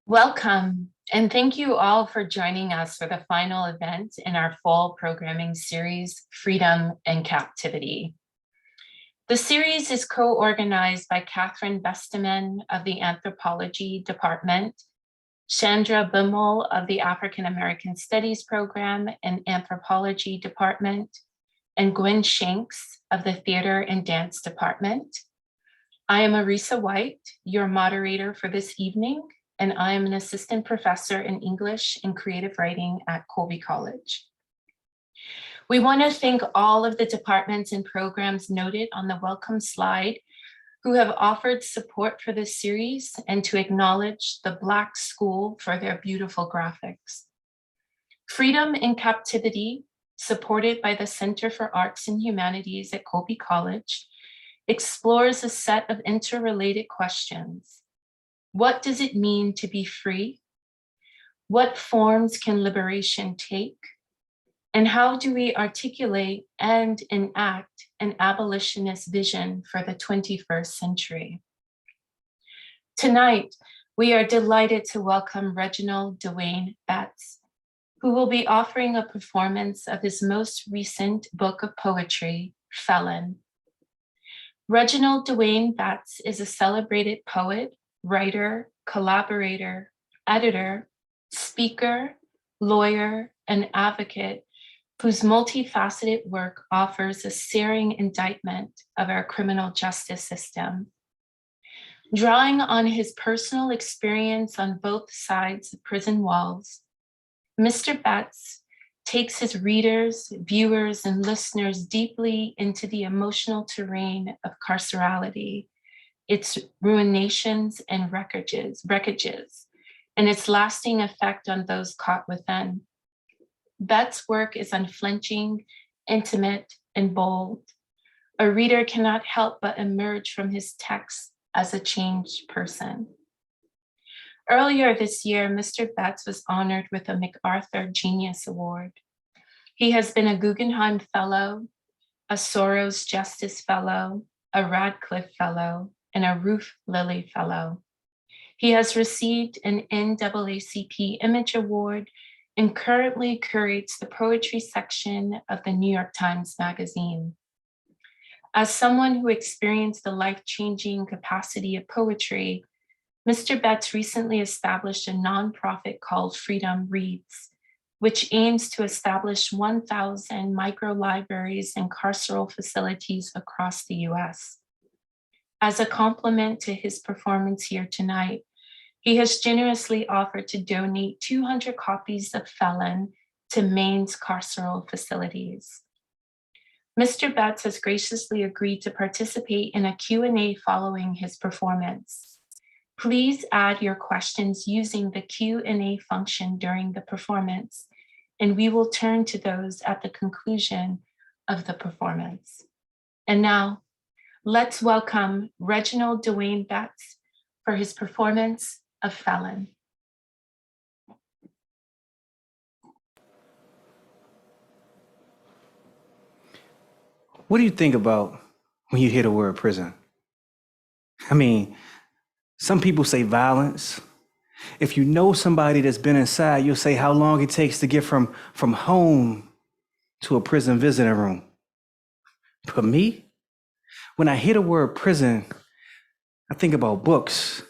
Welcome, and thank you all for joining us for the final event in our fall programming series, Freedom and Captivity. The series is co-organized by Catherine Besteman of the Anthropology Department, Chandra Bimmel of the African American Studies Program and Anthropology Department, and Gwen Shanks of the Theater and Dance Department. I am Arisa White, your moderator for this evening, and I am an assistant professor in English and creative writing at Colby College. We want to thank all of the departments and programs noted on the welcome slide who have offered support for this series, and to acknowledge the Black School for their beautiful graphics. Freedom and Captivity, supported by the Center for Arts and Humanities at Colby College, explores a set of interrelated questions. What does it mean to be free? What forms can liberation take? And how do we articulate and enact an abolitionist vision for the 21st century? Tonight, we are delighted to welcome Reginald Dwayne Betts, who will be offering a performance of his most recent book of poetry, Felon. Reginald Dwayne Betts is a celebrated poet, writer, collaborator, editor, speaker, lawyer, and advocate whose multifaceted work offers a searing indictment of our criminal justice system. Drawing on his personal experience on both sides of prison walls, Mr. Betts takes his readers, viewers, and listeners deeply into the emotional terrain of carcerality, its ruinations and wreckages, and its lasting effect on those caught within. Betts' work is unflinching, intimate, and bold. A reader cannot help but emerge from his text as a changed person. Earlier this year, Mr. Betts was honored with a MacArthur Genius Award. He has been a Guggenheim Fellow, a Soros Justice Fellow, a Radcliffe Fellow, and a Ruth Lilly Fellow. He has received an NAACP Image Award and currently curates the poetry section of the New York Times Magazine. As someone who experienced the life-changing capacity of poetry, Mr. Betts recently established a nonprofit called Freedom Reads, which aims to establish 1,000 micro-libraries and carceral facilities across the US. As a compliment to his performance here tonight, he has generously offered to donate 200 copies of Felon to Maine's carceral facilities. Mr. Betts has graciously agreed to participate in a Q&A following his performance. Please add your questions using the Q&A function during the performance, and we will turn to those at the conclusion of the performance. And now, let's welcome Reginald Dwayne Betts for his performance of Felon. What do you think about when you hear the word prison? I mean, some people say violence. If you know somebody that's been inside, you'll say how long it takes to get from home to a prison visiting room. But me, when I hear the word prison, I think about books.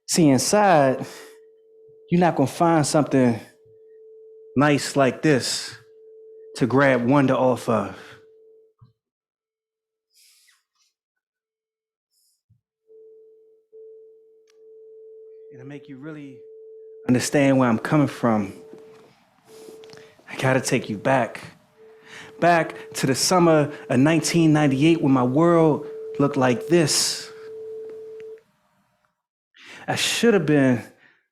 See, inside, you're not gonna find something nice like this to grab wonder off of. And to make you really understand where I'm coming from, I gotta take you back to the summer of 1998 when my world looked like this. I should have been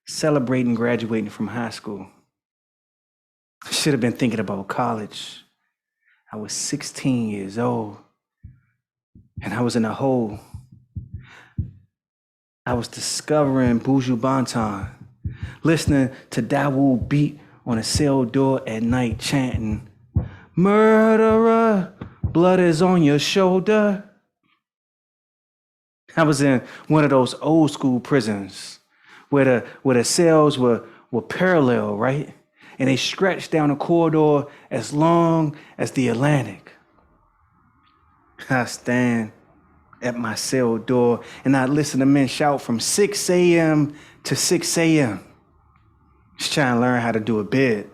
celebrating graduating from high school. I should have been thinking about college. I was 16 years old, and I was in a hole. I was discovering Buju Banton, listening to Dawood beat on a cell door at night, chanting, "Murderer, blood is on your shoulder." I was in one of those old school prisons where the cells were parallel, right? And they stretched down a corridor as long as the Atlantic. I stand at my cell door and I listen to men shout from 6 a.m. to 6 a.m. Just trying to learn how to do a bid.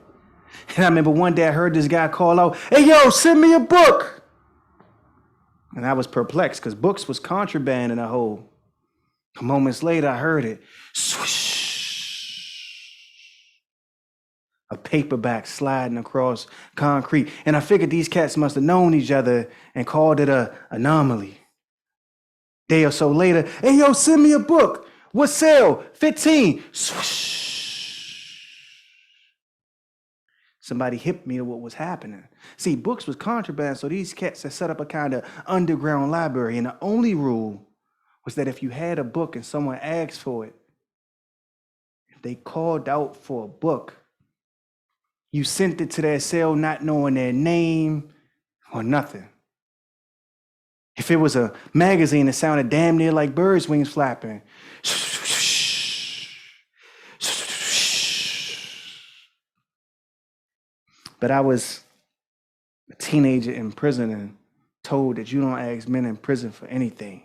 And I remember one day I heard this guy call out, "Hey, yo, send me a book." And I was perplexed because books was contraband in a hole. Moments later, I heard it. Swoosh. A paperback sliding across concrete. And I figured these cats must have known each other and called it a anomaly. Day or so later, "Hey, yo, send me a book. What sale? 15. Swoosh. Somebody hipped me to what was happening. See, books was contraband, so these cats had set up a kind of underground library. And the only rule was that if you had a book and someone asked for it, if they called out for a book, you sent it to their cell not knowing their name or nothing. If it was a magazine, it sounded damn near like birds' wings flapping. But I was a teenager in prison and told that you don't ask men in prison for anything.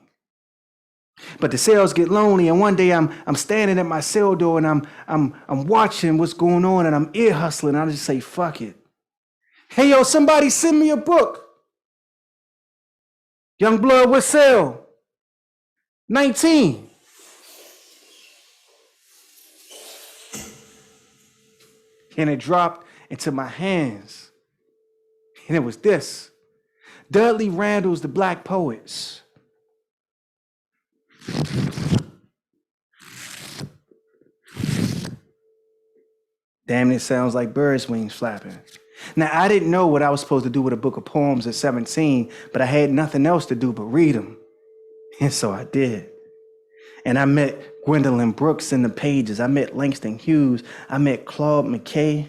But the cells get lonely, and one day I'm standing at my cell door and I'm watching what's going on and I'm ear hustling. I just say, fuck it. "Hey, yo, somebody send me a book. Young blood, what cell? 19. And it dropped into my hands. And it was this: Dudley Randall's The Black Poets. Damn, it sounds like birds' wings flapping. Now, I didn't know what I was supposed to do with a book of poems at 17, but I had nothing else to do but read them. And so I did. And I met Gwendolyn Brooks in the pages. I met Langston Hughes. I met Claude McKay,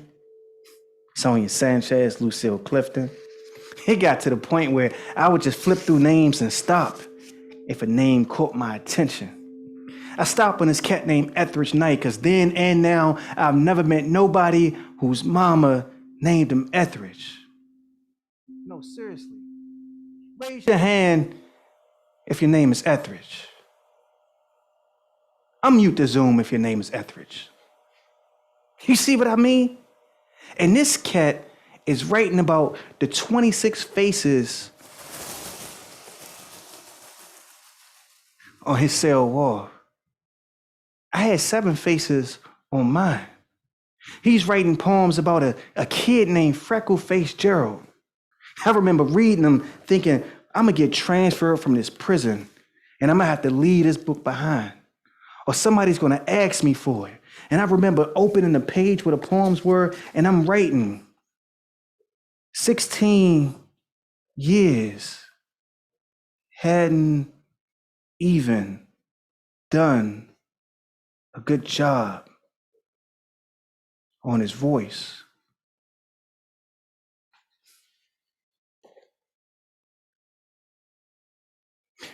Sonia Sanchez, Lucille Clifton. It got to the point where I would just flip through names and stop if a name caught my attention. I stopped on this cat named Etheridge Knight because then and now I've never met nobody whose mama named him Etheridge. No, seriously. Raise your hand if your name is Etheridge. Unmute the Zoom if your name is Etheridge. You see what I mean? And this cat is writing about the 26 faces on his cell wall. I had 7 faces on mine. He's writing poems about a kid named Freckle-Faced Gerald. I remember reading them thinking, I'm gonna get transferred from this prison and I'm gonna have to leave this book behind. Or somebody's gonna ask me for it. And I remember opening the page where the poems were and I'm writing, 16 years hadn't even done a good job on his voice.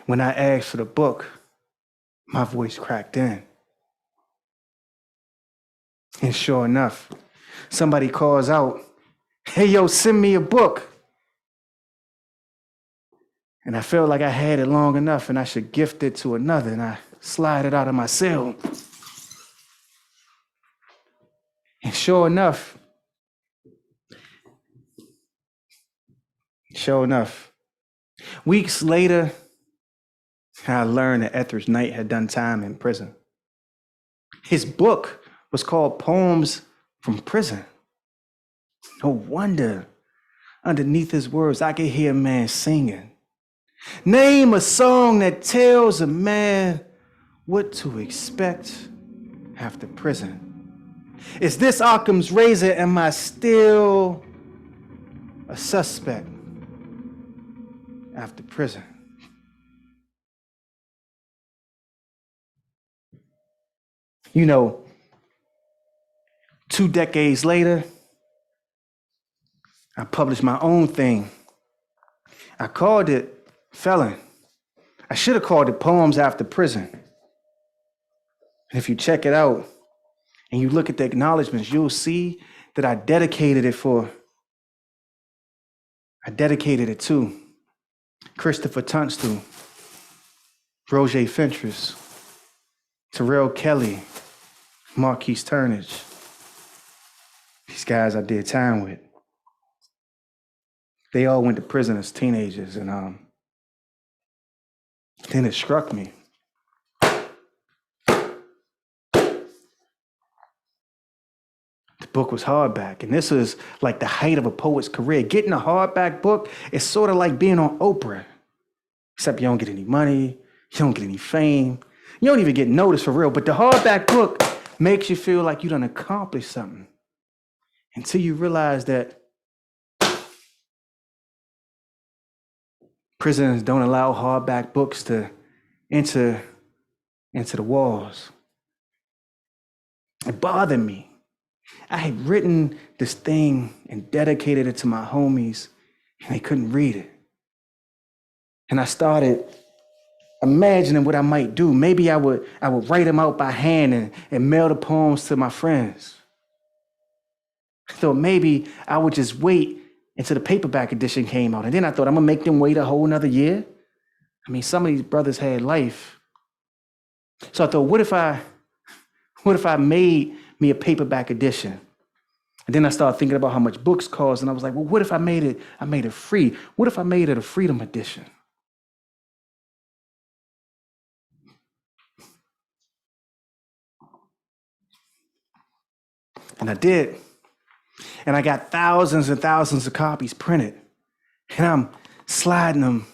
When I asked for the book, my voice cracked in. And sure enough, somebody calls out, "Hey, yo, send me a book." And I felt like I had it long enough and I should gift it to another, and I slide it out of my cell. And sure enough, weeks later, I learned that Etheridge Knight had done time in prison. His book was called Poems from Prison. No wonder underneath his words I could hear a man singing. Name a song that tells a man what to expect after prison. Is this Occam's razor? Am I still a suspect after prison? You know, 2 decades later, I published my own thing. I called it Felon. I should have called it Poems After Prison. And if you check it out and you look at the acknowledgments, you'll see that I dedicated it to Christopher Tunstall, Roger Fentress, Terrell Kelly, Marquise Turnage. These guys I did time with. They all went to prison as teenagers, and then it struck me. The book was hardback, and this was like the height of a poet's career. Getting a hardback book is sort of like being on Oprah, except you don't get any money, you don't get any fame, you don't even get noticed for real, but the hardback book makes you feel like you done accomplished something until you realize that prisons don't allow hardback books to enter into the walls. It bothered me. I had written this thing and dedicated it to my homies, and they couldn't read it. And I started imagining what I might do. Maybe I would write them out by hand and mail the poems to my friends. I thought maybe I would just wait until the paperback edition came out. And then I thought, I'm gonna make them wait a whole nother year. I mean, some of these brothers had life. So I thought, what if I made me a paperback edition? And then I started thinking about how much books cost, and I was like, well, what if I made it free? What if I made it a freedom edition? And I did. And I got thousands and thousands of copies printed. And I'm sliding them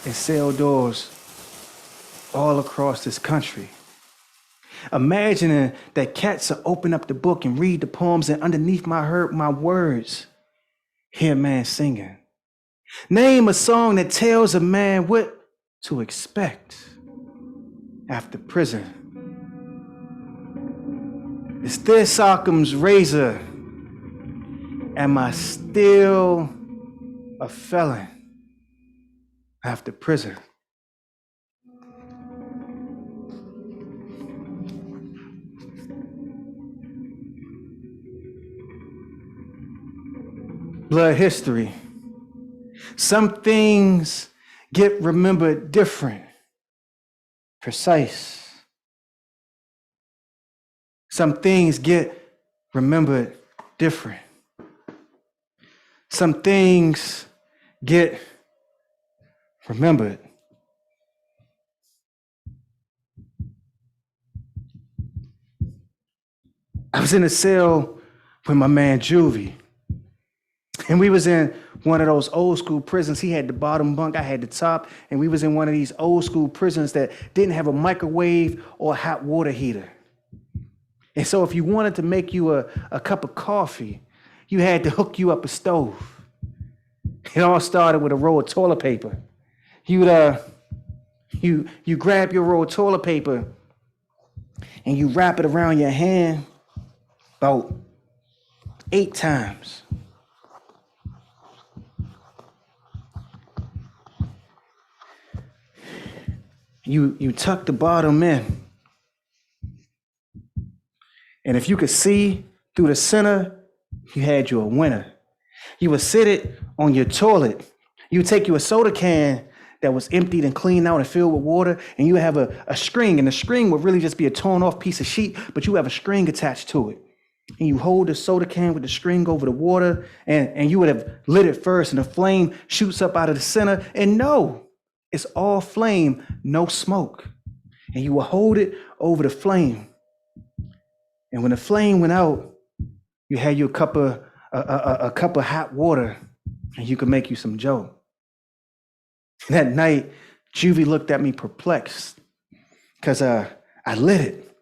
in cell doors all across this country. Imagining that cats will open up the book and read the poems, and underneath my words, hear a man singing. Name a song that tells a man what to expect after prison. Is this Occam's razor? Am I still a felon after prison? Blood history. Some things get remembered different, precise. Some things get remembered different. Some things get remembered. I was in a cell with my man Juvie, and we was in one of those old school prisons. He had the bottom bunk, I had the top, and we was in one of these old school prisons that didn't have a microwave or a hot water heater. And so if you wanted to make you a cup of coffee, you had to hook you up a stove. It all started with a roll of toilet paper. You grab your roll of toilet paper and you wrap it around your hand about 8 times. You tuck the bottom in. And if you could see through the center, you had you a winner. You would sit it on your toilet. You would take you a soda can that was emptied and cleaned out and filled with water, and you have a string, and the string would really just be a torn off piece of sheet, but you have a string attached to it. And you hold the soda can with the string over the water, and you would have lit it first, and the flame shoots up out of the center, and no, it's all flame, no smoke. And you will hold it over the flame. And when the flame went out, you had your cup of hot water, and you could make you some joe. And that night, Juvie looked at me perplexed, because I lit it.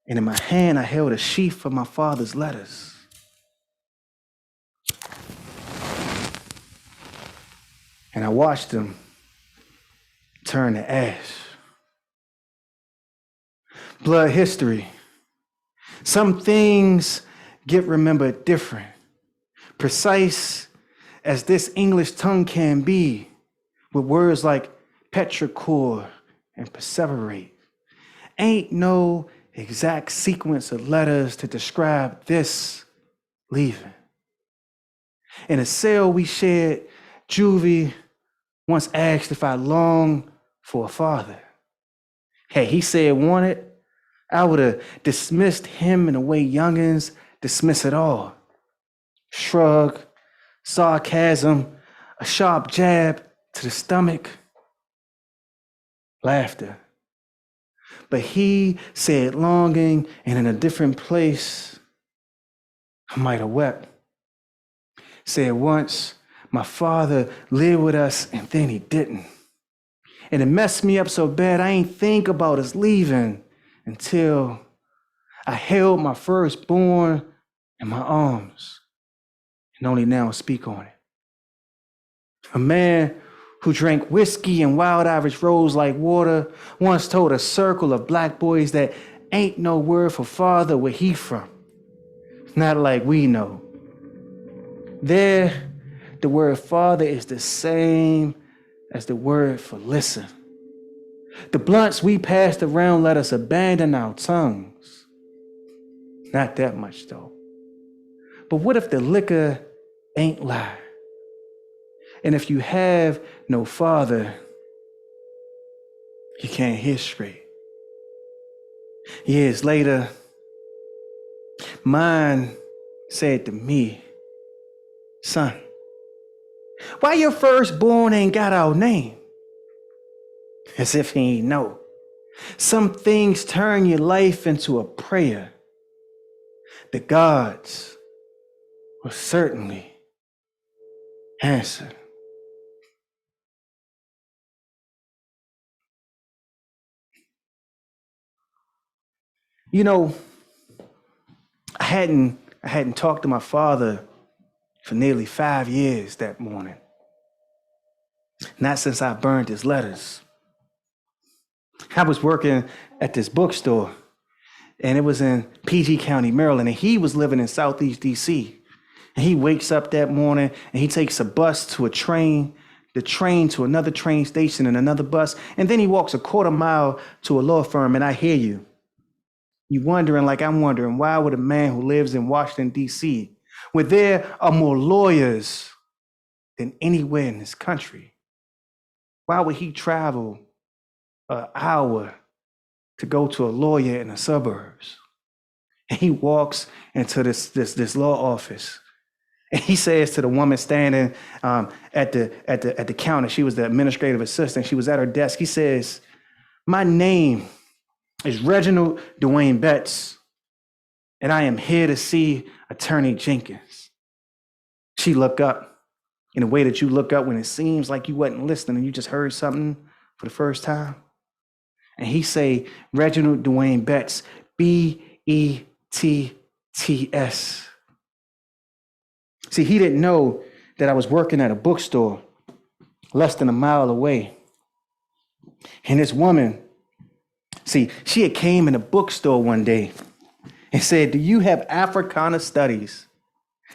And in my hand, I held a sheaf of my father's letters. And I watched them turn to ash. Blood history. Some things get remembered different, precise as this English tongue can be, with words like petrichor, and perseverate. Ain't no exact sequence of letters to describe this leaving. In a cell we shared, Juvie once asked if I longed for a father. Hey, he said wanted, I would have dismissed him in the way youngins dismiss it all. Shrug, sarcasm, a sharp jab to the stomach, laughter. But he said longing, and in a different place, I might have wept. Said once, my father lived with us, and then he didn't. And it messed me up so bad, I ain't think about us leaving until I held my firstborn in my arms and only now speak on it. A man who drank whiskey and wild Irish rose like water once told a circle of black boys that ain't no word for father where he from. Not like we know. There, the word father is the same as the word for listen. The blunts we passed around let us abandon our tongues. Not that much though. But what if the liquor ain't lie? And if you have no father, you can't hear straight. Years later, mine said to me, son, why your firstborn ain't got our name? As if he ain't know. Some things turn your life into a prayer. The gods will certainly answer. You know, I hadn't talked to my father for nearly 5 years that morning. Not since I burned his letters. I was working at this bookstore, and it was in PG County, Maryland, and he was living in Southeast DC. And he wakes up that morning and he takes a bus to a train, the train to another train station and another bus, and then he walks a quarter mile to a law firm. And I hear you. You wondering, like I'm wondering, why would a man who lives in Washington, D.C., where there are more lawyers than anywhere in this country, why would he travel an hour to go to a lawyer in the suburbs? And he walks into this law office, and he says to the woman standing at the counter, she was the administrative assistant, she was at her desk, he says, my name is Reginald Dwayne Betts, and I am here to see Attorney Jenkins. She looked up in a way that you look up when it seems like you wasn't listening and you just heard something for the first time. And he say, Reginald Dwayne Betts, Betts. See, he didn't know that I was working at a bookstore less than a mile away. And this woman, see, she had came in a bookstore one day and said, do you have Africana studies?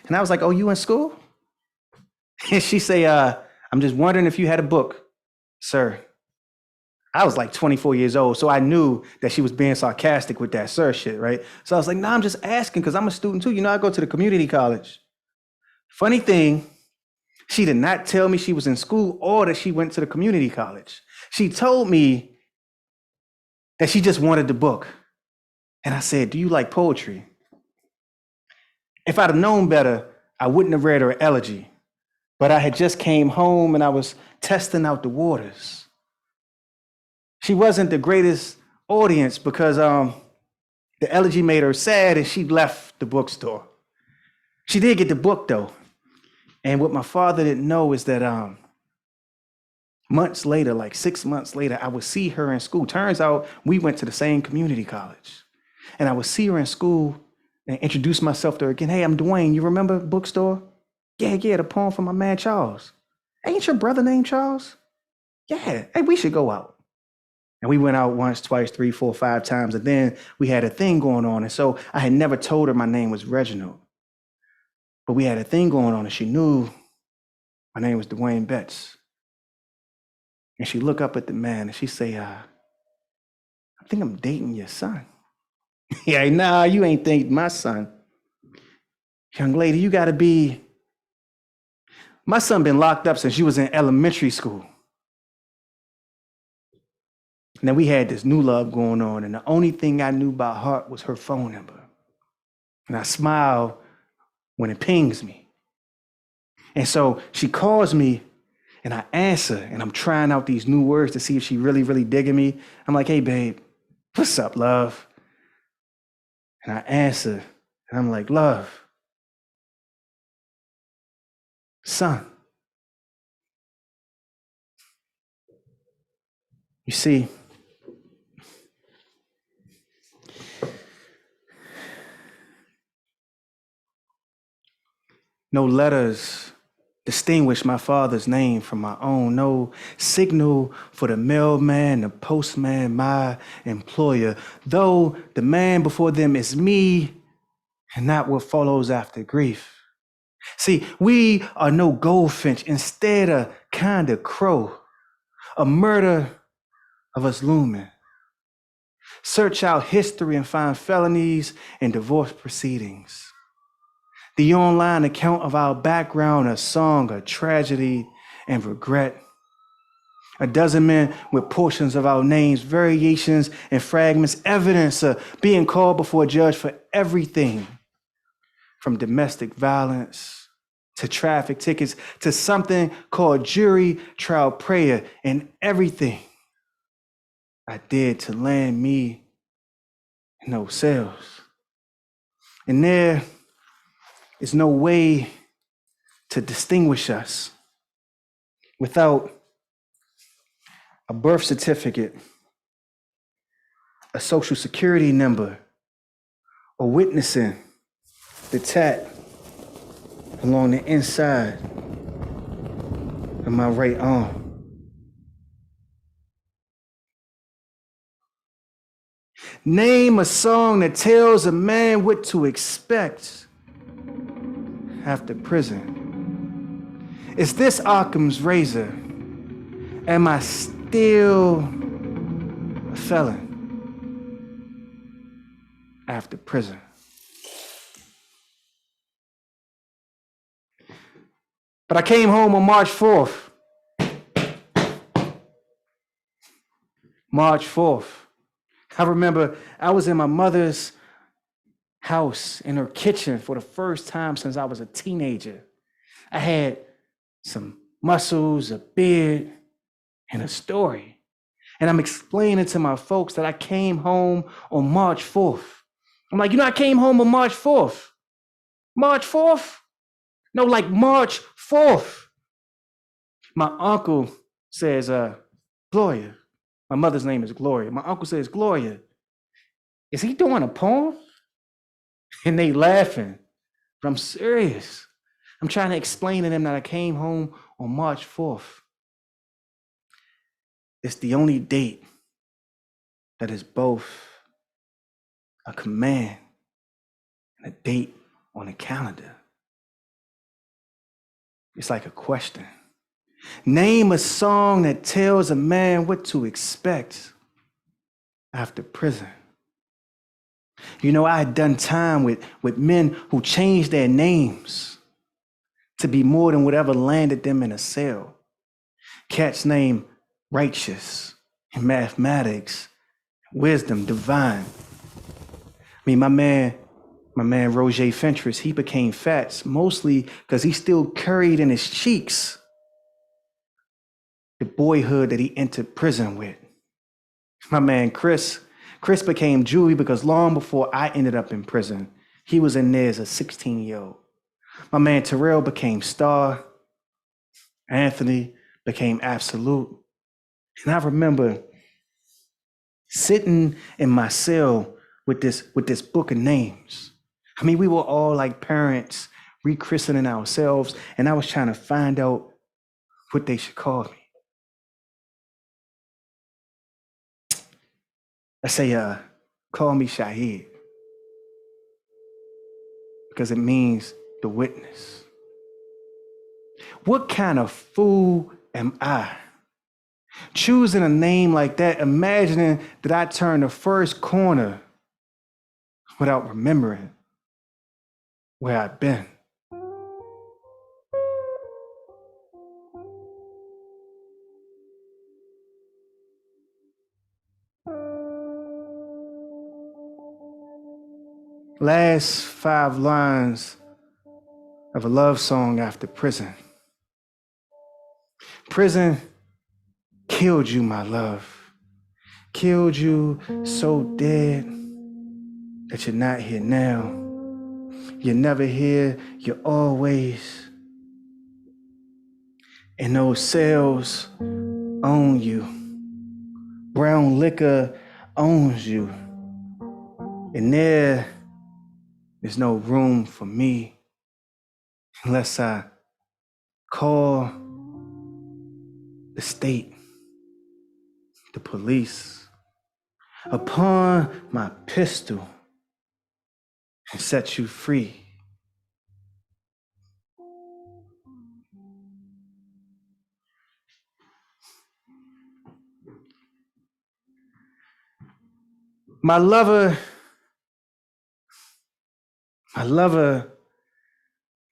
And I was like, oh, you in school? And she say, I'm just wondering if you had a book, sir. I was like 24 years old, so I knew that she was being sarcastic with that sir shit, right? So I was like, nah, I'm just asking because I'm a student too. You know, I go to the community college. Funny thing, she did not tell me she was in school or that she went to the community college. She told me that she just wanted the book. And I said, do you like poetry? If I'd have known better, I wouldn't have read her elegy. But I had just came home and I was testing out the waters. She wasn't the greatest audience because the elegy made her sad and she left the bookstore. She did get the book though. And what my father didn't know is that months later, like 6 months later, I would see her in school. Turns out we went to the same community college. And I would see her in school and introduce myself to her again. Hey, I'm Dwayne. You remember bookstore? Yeah, the poem from my man Charles. Ain't your brother named Charles? Yeah, hey, we should go out. And we went out once, twice, 3, 4, 5 times. And then we had a thing going on. And so I had never told her my name was Reginald. But we had a thing going on and she knew my name was Dwayne Betts. And she look up at the man and she say, I think I'm dating your son. Yeah, nah, you ain't dating my son. Young lady, you gotta be, my son been locked up since you was in elementary school. And then we had this new love going on, and the only thing I knew by heart was her phone number. And I smile when it pings me. And so she calls me, and I answer, and I'm trying out these new words to see if she really, really digging me. I'm like, hey, babe, what's up, love? And I answer, and I'm like, love, son. You see, no letters distinguish my father's name from my own. No signal for the mailman, the postman, my employer. Though the man before them is me and not what follows after grief. See, we are no goldfinch, instead a kind of crow, a murder of us looming. Search out history and find felonies and divorce proceedings. The online account of our background, a song, a tragedy, and regret. A dozen men with portions of our names, variations and fragments, evidence of being called before a judge for everything from domestic violence to traffic tickets to something called jury trial prayer, and everything I did to land me in those cells. And there is no way to distinguish us without a birth certificate, a social security number, or witnessing the tat along the inside of my right arm. Name a song that tells a man what to expect after prison. Is this Occam's razor? Am I still a felon after prison? But I came home on March 4th. March 4th. I remember I was in my mother's house in her kitchen for the first time since I was a teenager. I had some muscles, a beard, and a story. And I'm explaining to my folks that I came home on March 4th. I'm like, I came home on March 4th. March 4th? No, like March 4th. My uncle says, Gloria. My mother's name is Gloria. My uncle says, Gloria, is he doing a poem? And they laughing. But I'm serious. I'm trying to explain to them that I came home on March 4th. It's the only date that is both a command and a date on a calendar. It's like a question. Name a song that tells a man what to expect after prison. I had done time with men who changed their names to be more than whatever landed them in a cell. Cats named Righteous in mathematics, wisdom, divine. My man Roger Fentress, he became Fats mostly because he still carried in his cheeks the boyhood that he entered prison with. My man Chris became Julie because long before I ended up in prison, he was in there as a 16-year-old. My man Terrell became Star. Anthony became Absolute. And I remember sitting in my cell with this book of names. We were all like parents rechristening ourselves, and I was trying to find out what they should call me. I say, call me Shahid, because it means the witness. What kind of fool am I Choosing a name like that, imagining that I turned the first corner without remembering where I've been. Last 5 lines of a love song after prison. Prison killed you, my love. Killed you so dead that you're not here now. You're never here, you're always. And those cells own you. Brown liquor owns you. And there's no room for me unless I call the state, the police, upon my pistol and set you free. My lover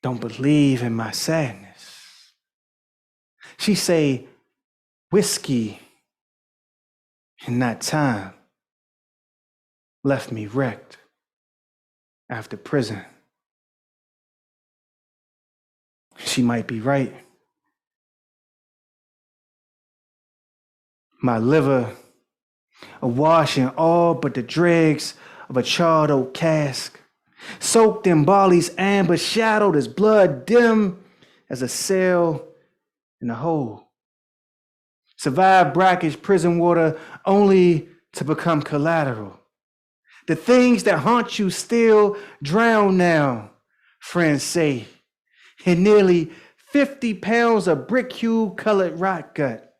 don't believe in my sadness. She say whiskey and not time left me wrecked after prison. She might be right. My liver awash in all but the dregs of a charred oak cask, soaked in barley's amber, shadowed as blood, dim as a sail in a hole. Survived brackish prison water only to become collateral. The things that haunt you still drown now, friends say, in nearly 50 pounds of brick hue colored rot gut.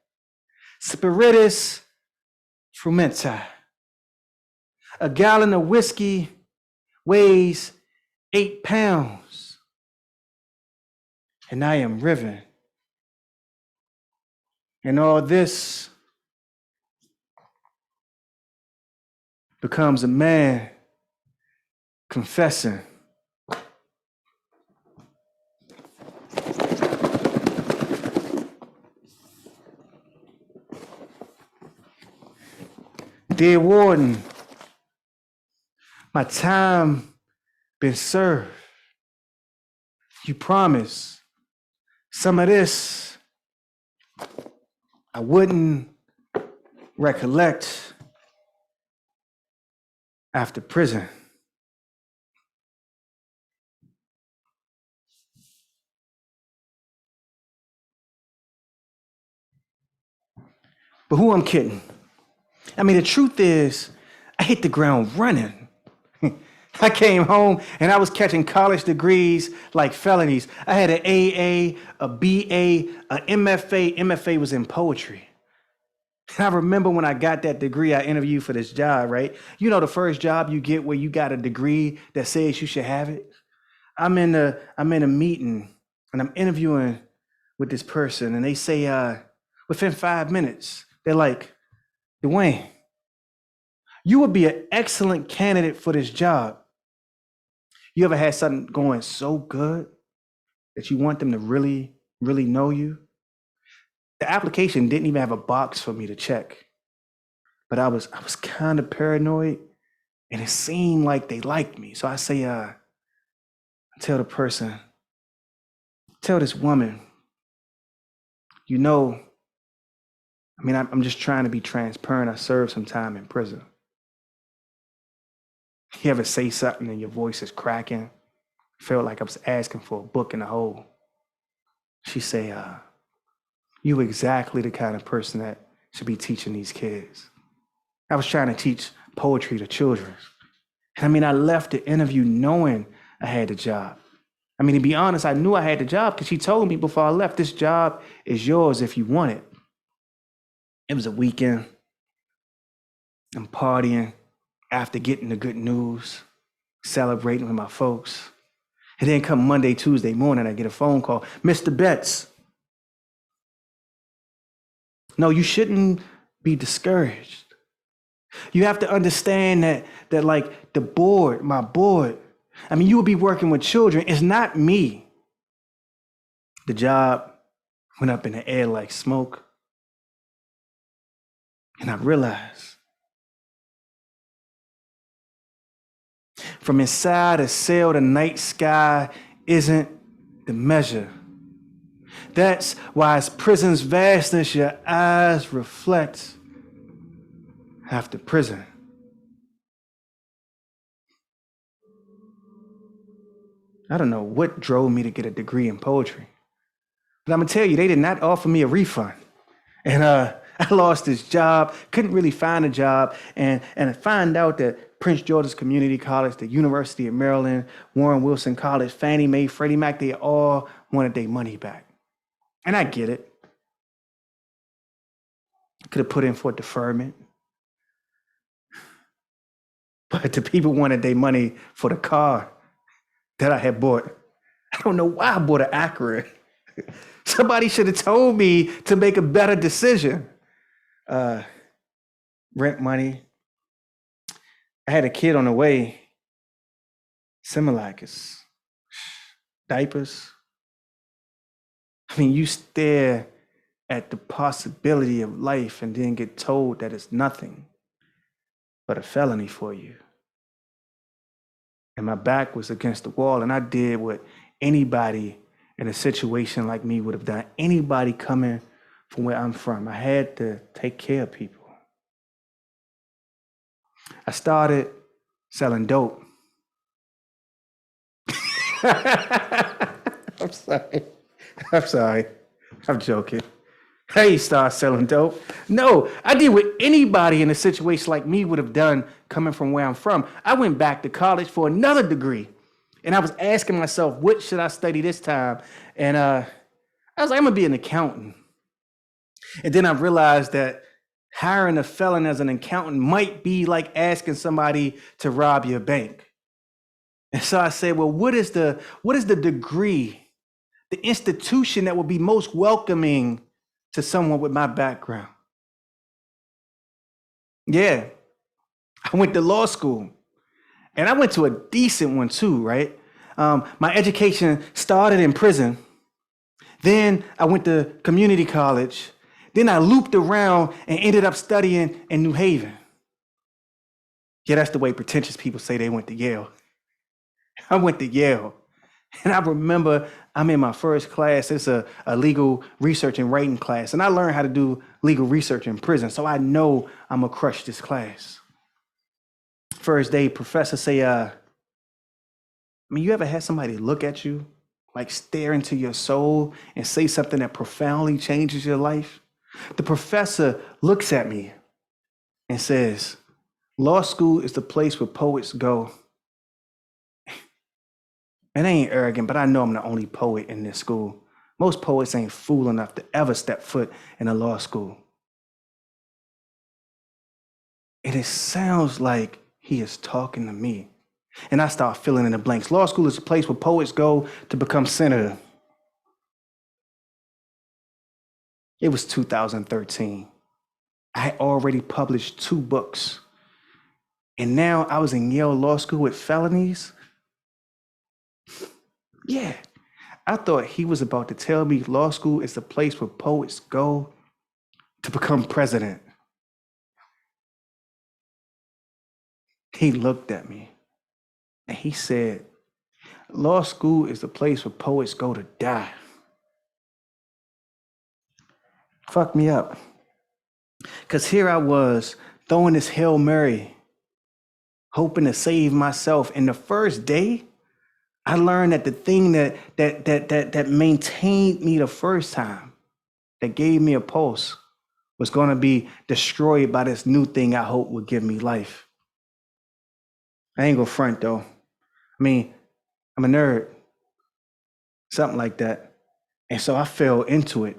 Spiritus frumenti. A gallon of whiskey weighs 8 pounds. And I am riven. And all this becomes a man confessing. Dear warden, my time been served. You promised some of this I wouldn't recollect after prison. But who I'm kidding? I mean, the truth is, I hit the ground running. I came home and I was catching college degrees like felonies. I had an AA, a BA, a MFA. MFA was in poetry. And I remember when I got that degree, I interviewed for this job, right? You know, the first job you get where you got a degree that says you should have it. I'm in a meeting and I'm interviewing with this person and they say, within 5 minutes, they're like, Dwayne, you would be an excellent candidate for this job. You ever had something going so good that you want them to really, really know you? The application didn't even have a box for me to check, but I was kind of paranoid and it seemed like they liked me. So I say, tell the person, tell this woman, you know, I mean, I'm just trying to be transparent. I served some time in prison. You ever say something and your voice is cracking? Felt like I was asking for a book in the hole. She say, you exactly the kind of person that should be teaching these kids. I was trying to teach poetry to children. And I mean, I left the interview knowing I had the job. I mean, to be honest, I knew I had the job because she told me before I left, this job is yours if you want it. It was a weekend. I'm partying after getting the good news, celebrating with my folks. And then come Monday, Tuesday morning, I get a phone call. Mr. Betts, No, you shouldn't be discouraged. You have to understand that like my board, I mean, you will be working with children. It's not me. The job went up in the air like smoke. And I realized from inside a cell, the night sky isn't the measure. That's why as prison's vastness, your eyes reflect after prison. I don't know what drove me to get a degree in poetry, but I'm gonna tell you, they did not offer me a refund. And I lost this job, couldn't really find a job, and I find out that Prince George's Community College, the University of Maryland, Warren Wilson College, Fannie Mae, Freddie Mac, they all wanted their money back. And I get it. Could have put in for deferment. But the people wanted their money for the car that I had bought. I don't know why I bought an Acura. Somebody should have told me to make a better decision. Rent money. I had a kid on the way. Similac, diapers. I mean, you stare at the possibility of life and then get told that it's nothing but a felony for you. And my back was against the wall, and I did what anybody in a situation like me would have done. Anybody coming from where I'm from. I had to take care of people. I started selling dope. I'm sorry. I'm joking. I ain't start selling dope. No, I did what anybody in a situation like me would have done coming from where I'm from. I went back to college for another degree. And I was asking myself, what should I study this time? And I was like, I'm gonna be an accountant. And then I realized that hiring a felon as an accountant might be like asking somebody to rob your bank. And so I said, well, what is the degree, the institution that will be most welcoming to someone with my background? Yeah, I went to law school, and I went to a decent one too, right? My education started in prison. Then I went to community college. Then I looped around and ended up studying in New Haven. Yeah, that's the way pretentious people say they went to Yale. I went to Yale. And I remember I'm in my first class. It's a legal research and writing class. And I learned how to do legal research in prison. So I know I'm going to crush this class. First day, professor say, you ever had somebody look at you, like stare into your soul and say something that profoundly changes your life? The professor looks at me and says, law school is the place where poets go. And I ain't arrogant, but I know I'm the only poet in this school. Most poets ain't fool enough to ever step foot in a law school. And it sounds like he is talking to me. And I start filling in the blanks. Law school is a place where poets go to become senator. It was 2013. I had already published 2 books. And now I was in Yale Law School with felonies. Yeah, I thought he was about to tell me law school is the place where poets go to become president. He looked at me and he said, law school is the place where poets go to die. Fucked me up. Because here I was throwing this Hail Mary, hoping to save myself. And the first day, I learned that the thing that maintained me the first time, that gave me a pulse, was going to be destroyed by this new thing I hope would give me life. I ain't gonna front though. I mean, I'm a nerd, something like that. And so I fell into it,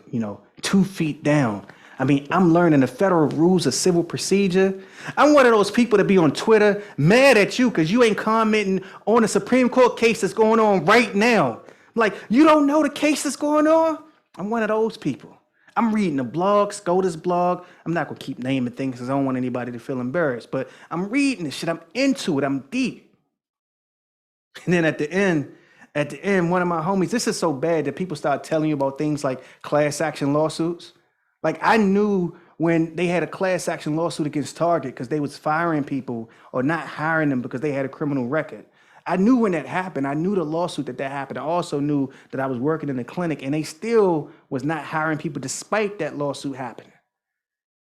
2 feet down. I mean, I'm learning the federal rules of civil procedure. I'm one of those people that be on Twitter mad at you because you ain't commenting on a Supreme Court case that's going on right now. Like, you don't know the case that's going on? I'm one of those people. I'm reading the blog, SCOTUS blog. I'm not gonna keep naming things because I don't want anybody to feel embarrassed, but I'm reading this shit. I'm into it. I'm deep. And then at the end, one of my homies, this is so bad that people start telling you about things like class action lawsuits. Like I knew when they had a class action lawsuit against Target because they was firing people or not hiring them because they had a criminal record. I knew when that happened. I knew the lawsuit that happened. I also knew that I was working in the clinic and they still was not hiring people despite that lawsuit happening.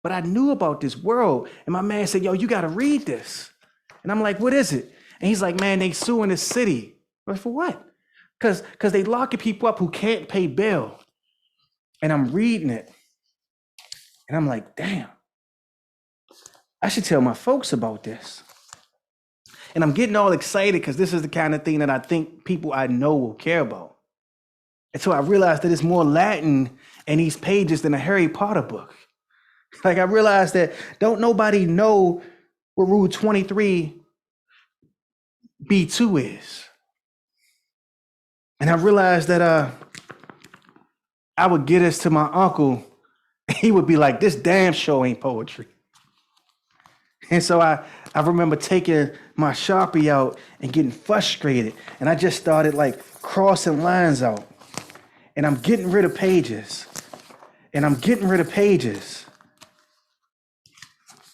But I knew about this world. And my man said, yo, you got to read this. And I'm like, what is it? And he's like, man, they suing the city. I'm like, for what? Because they locking people up who can't pay bail. And I'm reading it. And I'm like, damn, I should tell my folks about this. And I'm getting all excited because this is the kind of thing that I think people I know will care about. And so I realized that it's more Latin in these pages than a Harry Potter book. Like I realized that don't nobody know what Rule 23 B2 is. And I realized that I would get this to my uncle. He would be like, this damn show ain't poetry. And so I remember taking my Sharpie out and getting frustrated. And I just started like crossing lines out. And I'm getting rid of pages. And I'm getting rid of pages.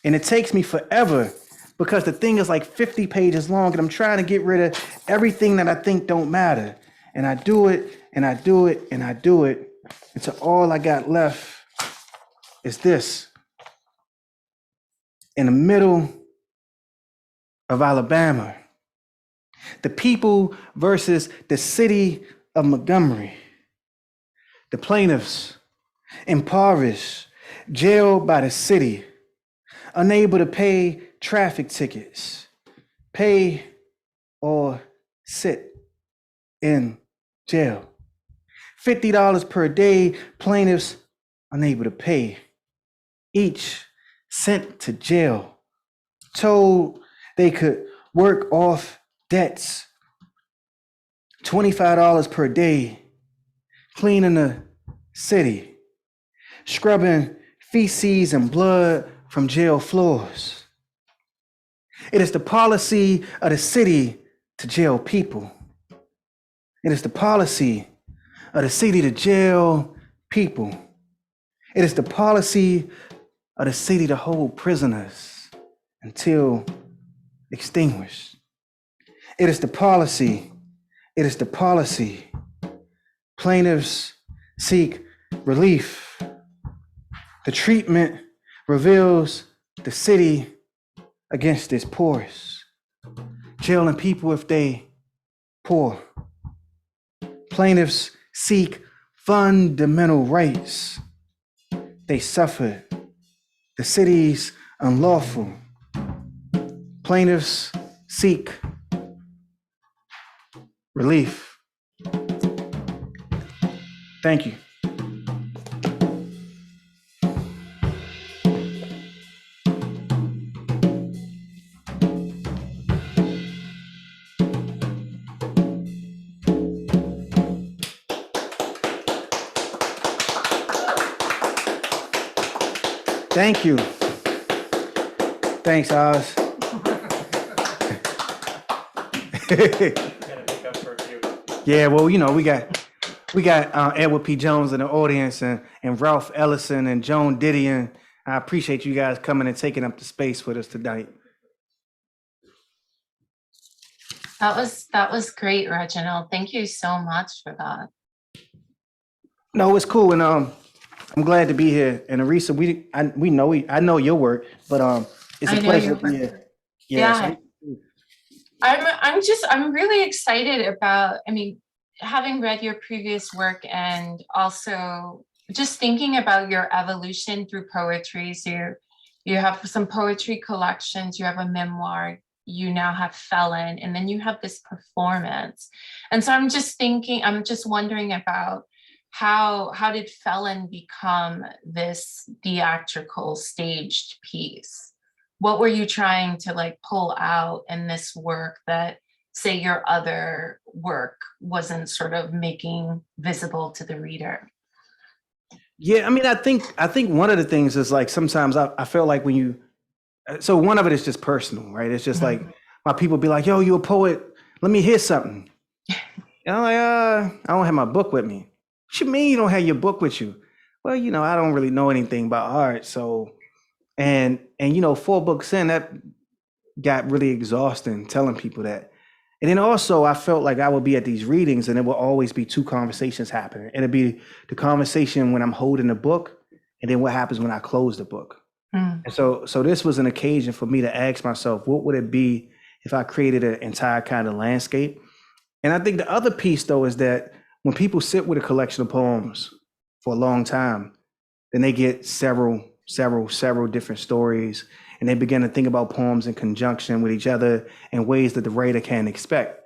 And it takes me forever because the thing is like 50 pages long and I'm trying to get rid of everything that I think don't matter. And I do it, and I do it, and I do it. And so all I got left is this. In the middle of Alabama, the people versus the city of Montgomery. The plaintiffs, impoverished, jailed by the city, unable to pay traffic tickets, pay or sit in jail. $50 per day, plaintiffs unable to pay. Each sent to jail, told they could work off debts. $25 per day, cleaning the city, scrubbing feces and blood from jail floors. It is the policy of the city to jail people. It is the policy of the city to jail people. It is the policy of the city to hold prisoners until extinguished. It is the policy. It is the policy. Plaintiffs seek relief. The treatment reveals the city against its poorest, jailing people if they poor. Plaintiffs seek fundamental rights. They suffered the city's unlawful. Plaintiffs seek relief. Thank you. Thank you. Thanks, Oz. Yeah, well, you know, we got Edward P. Jones in the audience and Ralph Ellison and Joan Didion. I appreciate you guys coming and taking up the space with us tonight. That was great, Reginald. Thank you so much for that. No, it's cool, and I'm glad to be here. And Arisa, I know your work, but it's a pleasure to be here. Yeah. I'm really excited about, I mean, having read your previous work and also just thinking about your evolution through poetry. So you have some poetry collections, you have a memoir, you now have Felon, and then you have this performance. And so I'm just wondering about how did Felon become this theatrical staged piece? What were you trying to like pull out in this work that, say, your other work wasn't sort of making visible to the reader? Yeah, I mean, I think one of the things is like sometimes I feel like when you so one of it is just personal, right? It's just like Mhm. my people be like, "Yo, you a poet? Let me hear something." And I'm like, I don't have my book with me. What you mean you don't have your book with you? Well, I don't really know anything about art, so and 4 books in, that got really exhausting telling people that. And then also I felt like I would be at these readings and there will always be two conversations happening. It'd be the conversation when I'm holding the book, and then what happens when I close the book. Mm. And so this was an occasion for me to ask myself, what would it be if I created an entire kind of landscape? And I think the other piece though is that when people sit with a collection of poems for a long time, then they get several different stories, and they begin to think about poems in conjunction with each other in ways that the writer can't expect.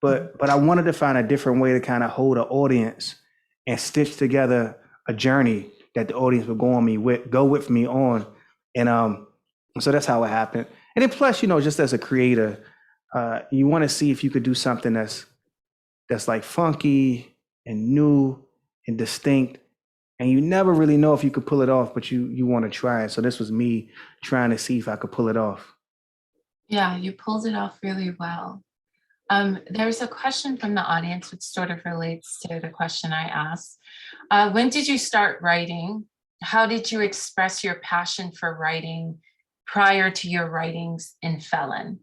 But I wanted to find a different way to kind of hold an audience and stitch together a journey that the audience would go with me on, and so that's how it happened. And then plus, just as a creator, you want to see if you could do something that's like funky and new and distinct, and you never really know if you could pull it off, but you want to try it. So this was me trying to see if I could pull it off. Yeah, you pulled it off really well. There's a question from the audience which sort of relates to the question I asked. When did you start writing? How did you express your passion for writing prior to your writings in Felon?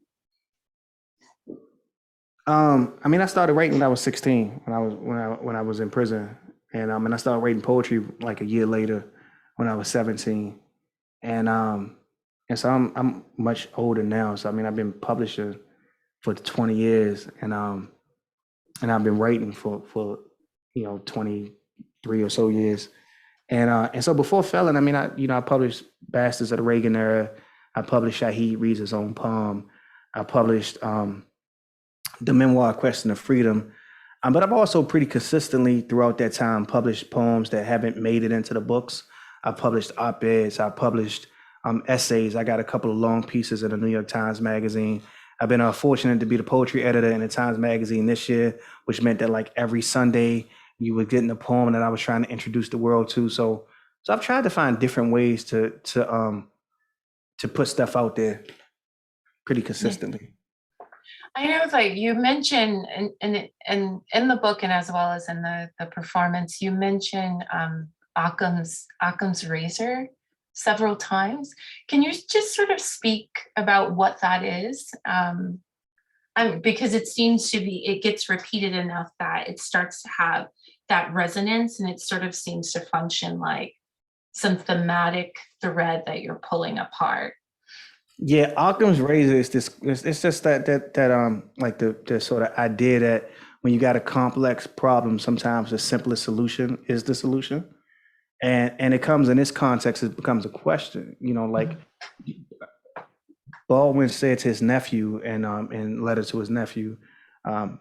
I mean, I started writing when I was 16, when I was in prison, and I started writing poetry like a year later when I was 17, and so I'm much older now. So I mean, I've been publishing for 20 years, and I've been writing for 23 or so years. And so before Felon, I mean, I published Bastards of the Reagan Era. I published Shaheed Reads His Own Poem. I published the memoir Question of Freedom. But I've also pretty consistently throughout that time published poems that haven't made it into the books. I've published op-eds. I've published essays. I got a couple of long pieces in the New York Times Magazine. I've been fortunate to be the poetry editor in the Times Magazine this year, which meant that like every Sunday you were getting a poem that I was trying to introduce the world to. So I've tried to find different ways to put stuff out there pretty Yeah. consistently. I know, like you mentioned in the book and as well as in the performance, you mentioned Occam's razor several times. Can you just sort of speak about what that is? Because it seems to be, it gets repeated enough that it starts to have that resonance, and it sort of seems to function like some thematic thread that you're pulling apart. Yeah, Occam's razor is this. It's just that like the sort of idea that when you got a complex problem, sometimes the simplest solution is the solution, and it comes in this context. It becomes a question. Like Mhm. Baldwin said to his nephew, and in letter to his nephew, um,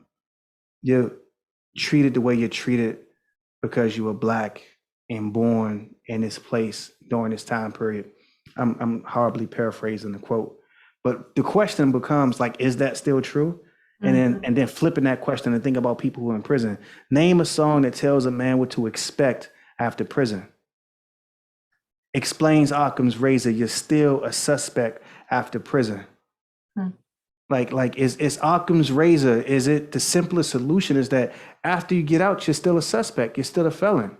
you're treated the way you're treated because you were black and born in this place during this time period. I'm horribly paraphrasing the quote, but the question becomes like, is that still true? And then Mhm. and then flipping that question and think about people who are in prison. Name a song that tells a man what to expect after prison. Explains Occam's razor. You're still a suspect after prison. Mhm. Like is Occam's razor? Is it the simplest solution? Is that after you get out, you're still a suspect. You're still a felon.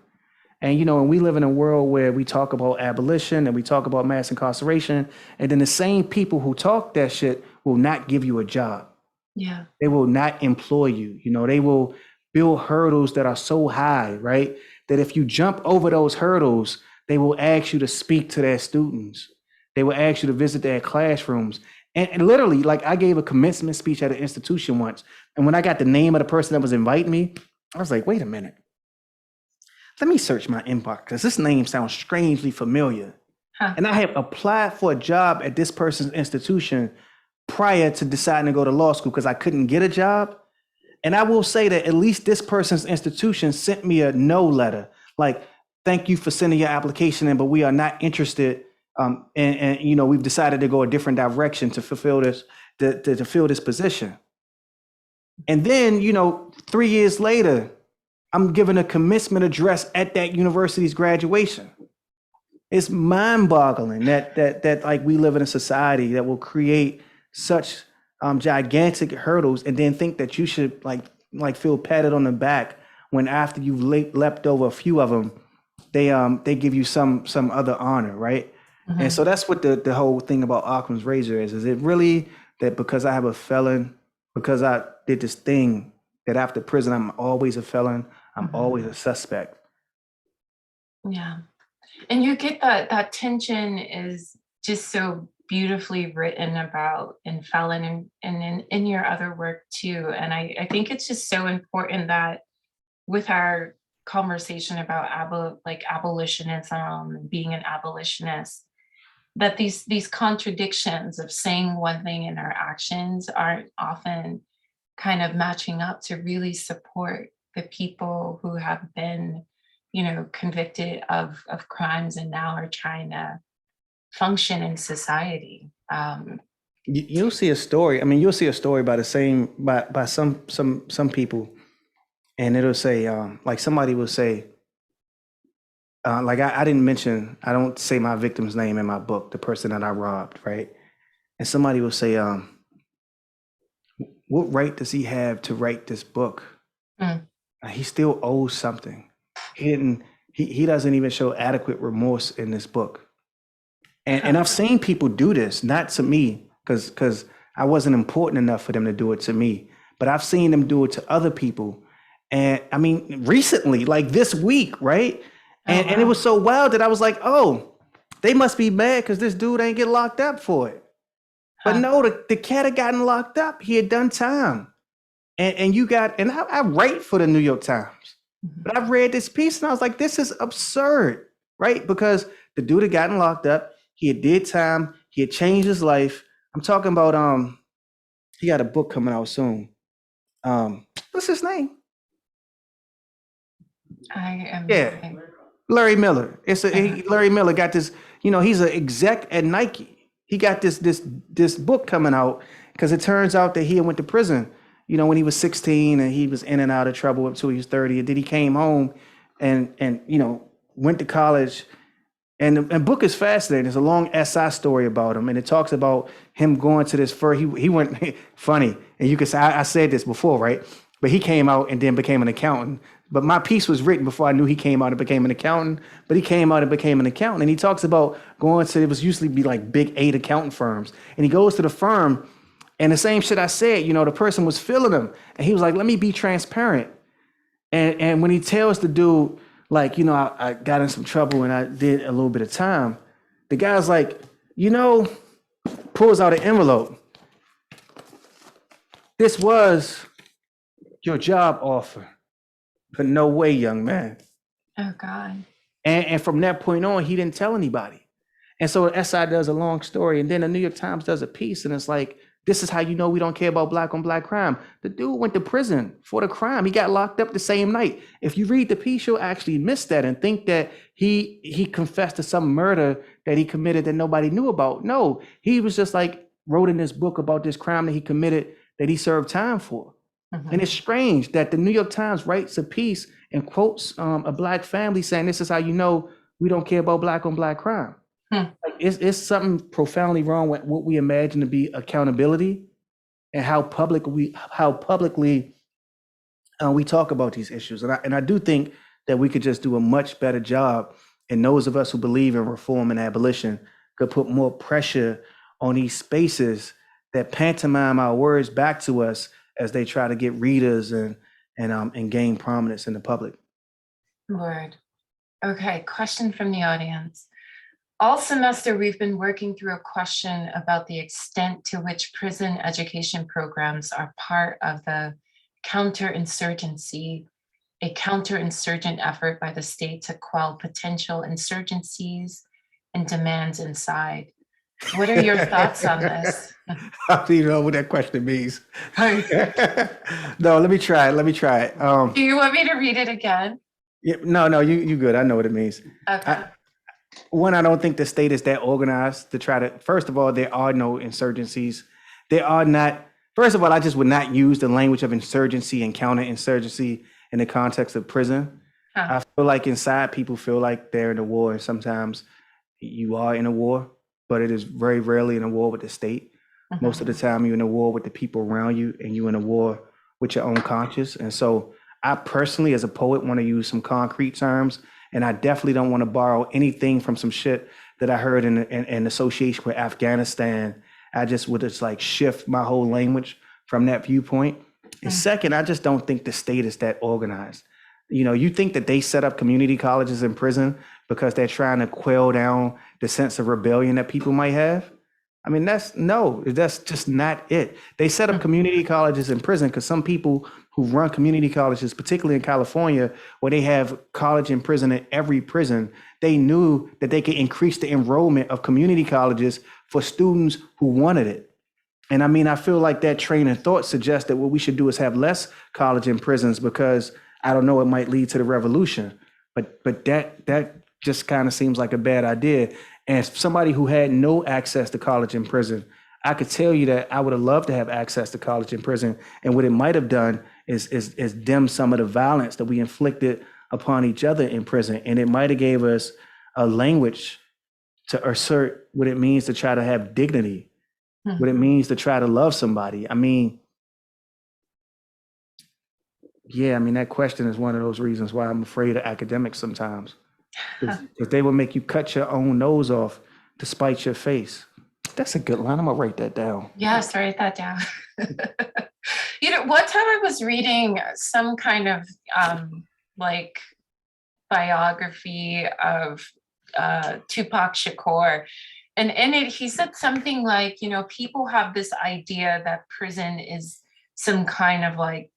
And we live in a world where we talk about abolition and we talk about mass incarceration, and then the same people who talk that shit will not give you a job. Yeah. They will not employ you. They will build hurdles that are so high, right? That if you jump over those hurdles, they will ask you to speak to their students. They will ask you to visit their classrooms. And literally, like I gave a commencement speech at an institution once. And when I got the name of the person that was inviting me, I was like, wait a minute. Let me search my inbox because this name sounds strangely familiar. Huh. And I have applied for a job at this person's institution prior to deciding to go to law school because I couldn't get a job. And I will say that at least this person's institution sent me a no letter. Like, thank you for sending your application in, but we are not interested. And we've decided to go a different direction to fulfill this, to fill this position. And then, 3 years later, I'm giving a commencement address at that university's graduation. It's mind-boggling that like we live in a society that will create such gigantic hurdles and then think that you should like feel patted on the back when after you've leapt over a few of them, they give you some other honor, right? And so that's what the whole thing about Occam's razor is. Is it really that because I have a felon, because I did this thing, that after prison I'm always a felon, I'm always a suspect? Yeah. And you get that tension is just so beautifully written about in Felon and in your other work too. And I think it's just so important that with our conversation about abolitionism and being an abolitionist, that these contradictions of saying one thing and our actions aren't often kind of matching up to really support the people who have been, convicted of crimes and now are trying to function in society. You'll see a story. I mean, you'll see a story by the same by some people, and it'll say like somebody will say like I didn't mention, I don't say my victim's name in my book, the person that I robbed, right? And somebody will say, what right does he have to write this book? Mm. He still owes something. He doesn't even show adequate remorse in this book. And I've seen people do this, not to me, because I wasn't important enough for them to do it to me, but I've seen them do it to other people. And I mean, recently, like this week, right? And it was so wild that I was like, oh, they must be mad because this dude ain't get locked up for it. But no, the cat had gotten locked up. He had done time. And you got, and I write for the New York Times. But I read this piece and I was like, this is absurd, right? Because the dude had gotten locked up. He had did time. He had changed his life. I'm talking about, he got a book coming out soon. What's his name? Yeah. Larry Miller. Larry Miller got this, he's an exec at Nike. He got this book coming out because it turns out that he went to prison, when he was 16 and he was in and out of trouble until he was 30. And then he came home and went to college. And the book is fascinating. There's a long SI story about him. And it talks about him going to this he went funny. And you can say, I said this before, right? But he came out and then became an accountant. But my piece was written before I knew he came out and became an accountant. But he came out and became an accountant. And he talks about going to, it was usually be like big 8 accountant firms. And he goes to the firm and the same shit I said, the person was feeling him. And he was like, let me be transparent. And when he tells the dude, like, I got in some trouble and I did a little bit of time, the guy's like, pulls out an envelope. This was your job offer. But no way, young man. Oh, God. And from that point on, he didn't tell anybody. And so SI does a long story. And then the New York Times does a piece. And it's like, this is how you know we don't care about black on black crime. The dude went to prison for the crime. He got locked up the same night. If you read the piece, you'll actually miss that and think that he confessed to some murder that he committed that nobody knew about. No, he was just like wrote in this book about this crime that he committed that he served time for. And it's strange that the New York Times writes a piece and quotes a black family saying, this is how you know we don't care about black on black crime. Like it's something profoundly wrong with what we imagine to be accountability and how publicly we talk about these issues. And I do think that we could just do a much better job. And those of us who believe in reform and abolition could put more pressure on these spaces that pantomime our words back to us as they try to get readers and gain prominence in the public. Word. Okay, question from the audience. All semester, we've been working through a question about the extent to which prison education programs are part of the counterinsurgency, a counterinsurgent effort by the state to quell potential insurgencies and demands inside. What are your thoughts on this? I don't even know what that question means. No, let me try it. Do you want me to read it again? Yeah, no, you good. I know what it means. Okay. I don't think the state is that organized to try to, first of all, there are no insurgencies. There are not, first of all, I just would not use the language of insurgency and counterinsurgency in the context of prison. Huh. I feel like inside people feel like they're in a war, and sometimes you are in a war, but it is very rarely in a war with the state. Most of the time, you're in a war with the people around you, and you're in a war with your own conscience. And so, I personally, as a poet, want to use some concrete terms, and I definitely don't want to borrow anything from some shit that I heard in association with Afghanistan. I just would just like shift my whole language from that viewpoint. And second, I just don't think the state is that organized. You know, you think that they set up community colleges in prison because they're trying to quell down the sense of rebellion that people might have? I mean, that's just not it. They set up community colleges in prison because some people who run community colleges, particularly in California, where they have college and prison in every prison, they knew that they could increase the enrollment of community colleges for students who wanted it. And I mean, I feel like that train of thought suggests that what we should do is have less college and prisons because I don't know, it might lead to the revolution. But that just kind of seems like a bad idea. And as somebody who had no access to college and prison, I could tell you that I would have loved to have access to college and prison. And what it might have done is dim some of the violence that we inflicted upon each other in prison. And it might have gave us a language to assert what it means to try to have dignity, what it means to try to love somebody. I mean, yeah, I mean, that question is one of those reasons why I'm afraid of academics sometimes. Because they will make you cut your own nose off to spite your face. That's a good line. I'm going to write that down. Yes, write that down. You know, one time I was reading some kind of like biography of Tupac Shakur. And in it, he said something like, you know, people have this idea that prison is some kind of like,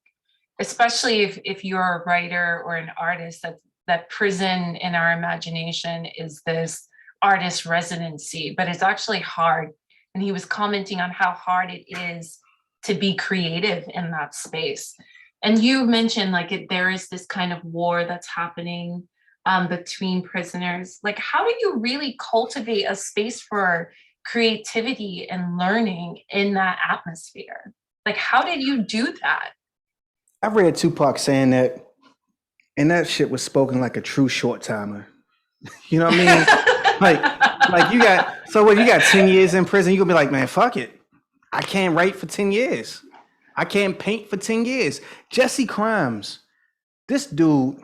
especially if you're a writer or an artist, that prison in our imagination is this artist residency, but it's actually hard. And he was commenting on how hard it is to be creative in that space. And you mentioned like there is this kind of war that's happening between prisoners. Like, how do you really cultivate a space for creativity and learning in that atmosphere? Like, how did you do that? I read Tupac saying that, and that shit was spoken like a true short timer. You know what I mean? like you got 10 years in prison, you're gonna be like, man, fuck it. I can't write for 10 years. I can't paint for 10 years. Jesse Crimes, this dude,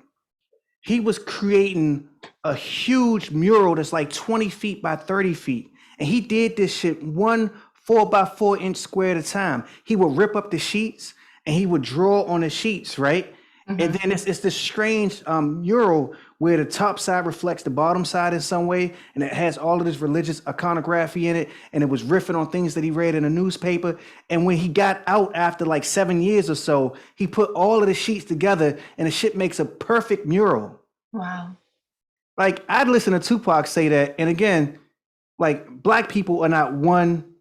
he was creating a huge mural that's like 20 feet by 30 feet. And he did this shit 1 4x4 inch square at a time. He would rip up the sheets and he would draw on the sheets, right? Mm-hmm. And then it's this strange mural where the top side reflects the bottom side in some way, and it has all of this religious iconography in it, and it was riffing on things that he read in a newspaper. And when he got out after like 7 years or so, he put all of the sheets together, and the shit makes a perfect mural. Wow. Like, I'd listen to Tupac say that, and again, like, Black people are not one,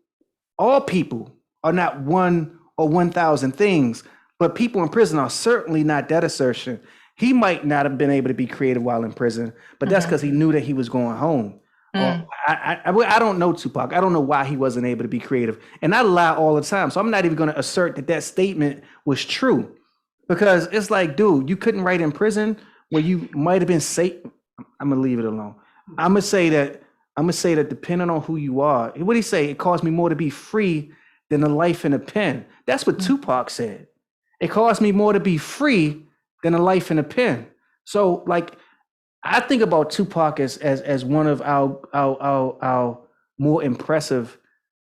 all people are not one or 1,000 things, but people in prison are certainly not that assertion. He might not have been able to be creative while in prison, but that's because he knew that he was going home. I don't know Tupac. I don't know why he wasn't able to be creative. And I lie all the time. So I'm not even going to assert that that statement was true, because it's like, dude, you couldn't write in prison where you might have been safe. I'm going to leave it alone. I'm going to say that depending on who you are, what did he say? It cost me more to be free than a life in a pen. That's what Tupac said. It cost me more to be free than a life in a pen. So, like, I think about Tupac as one of our more impressive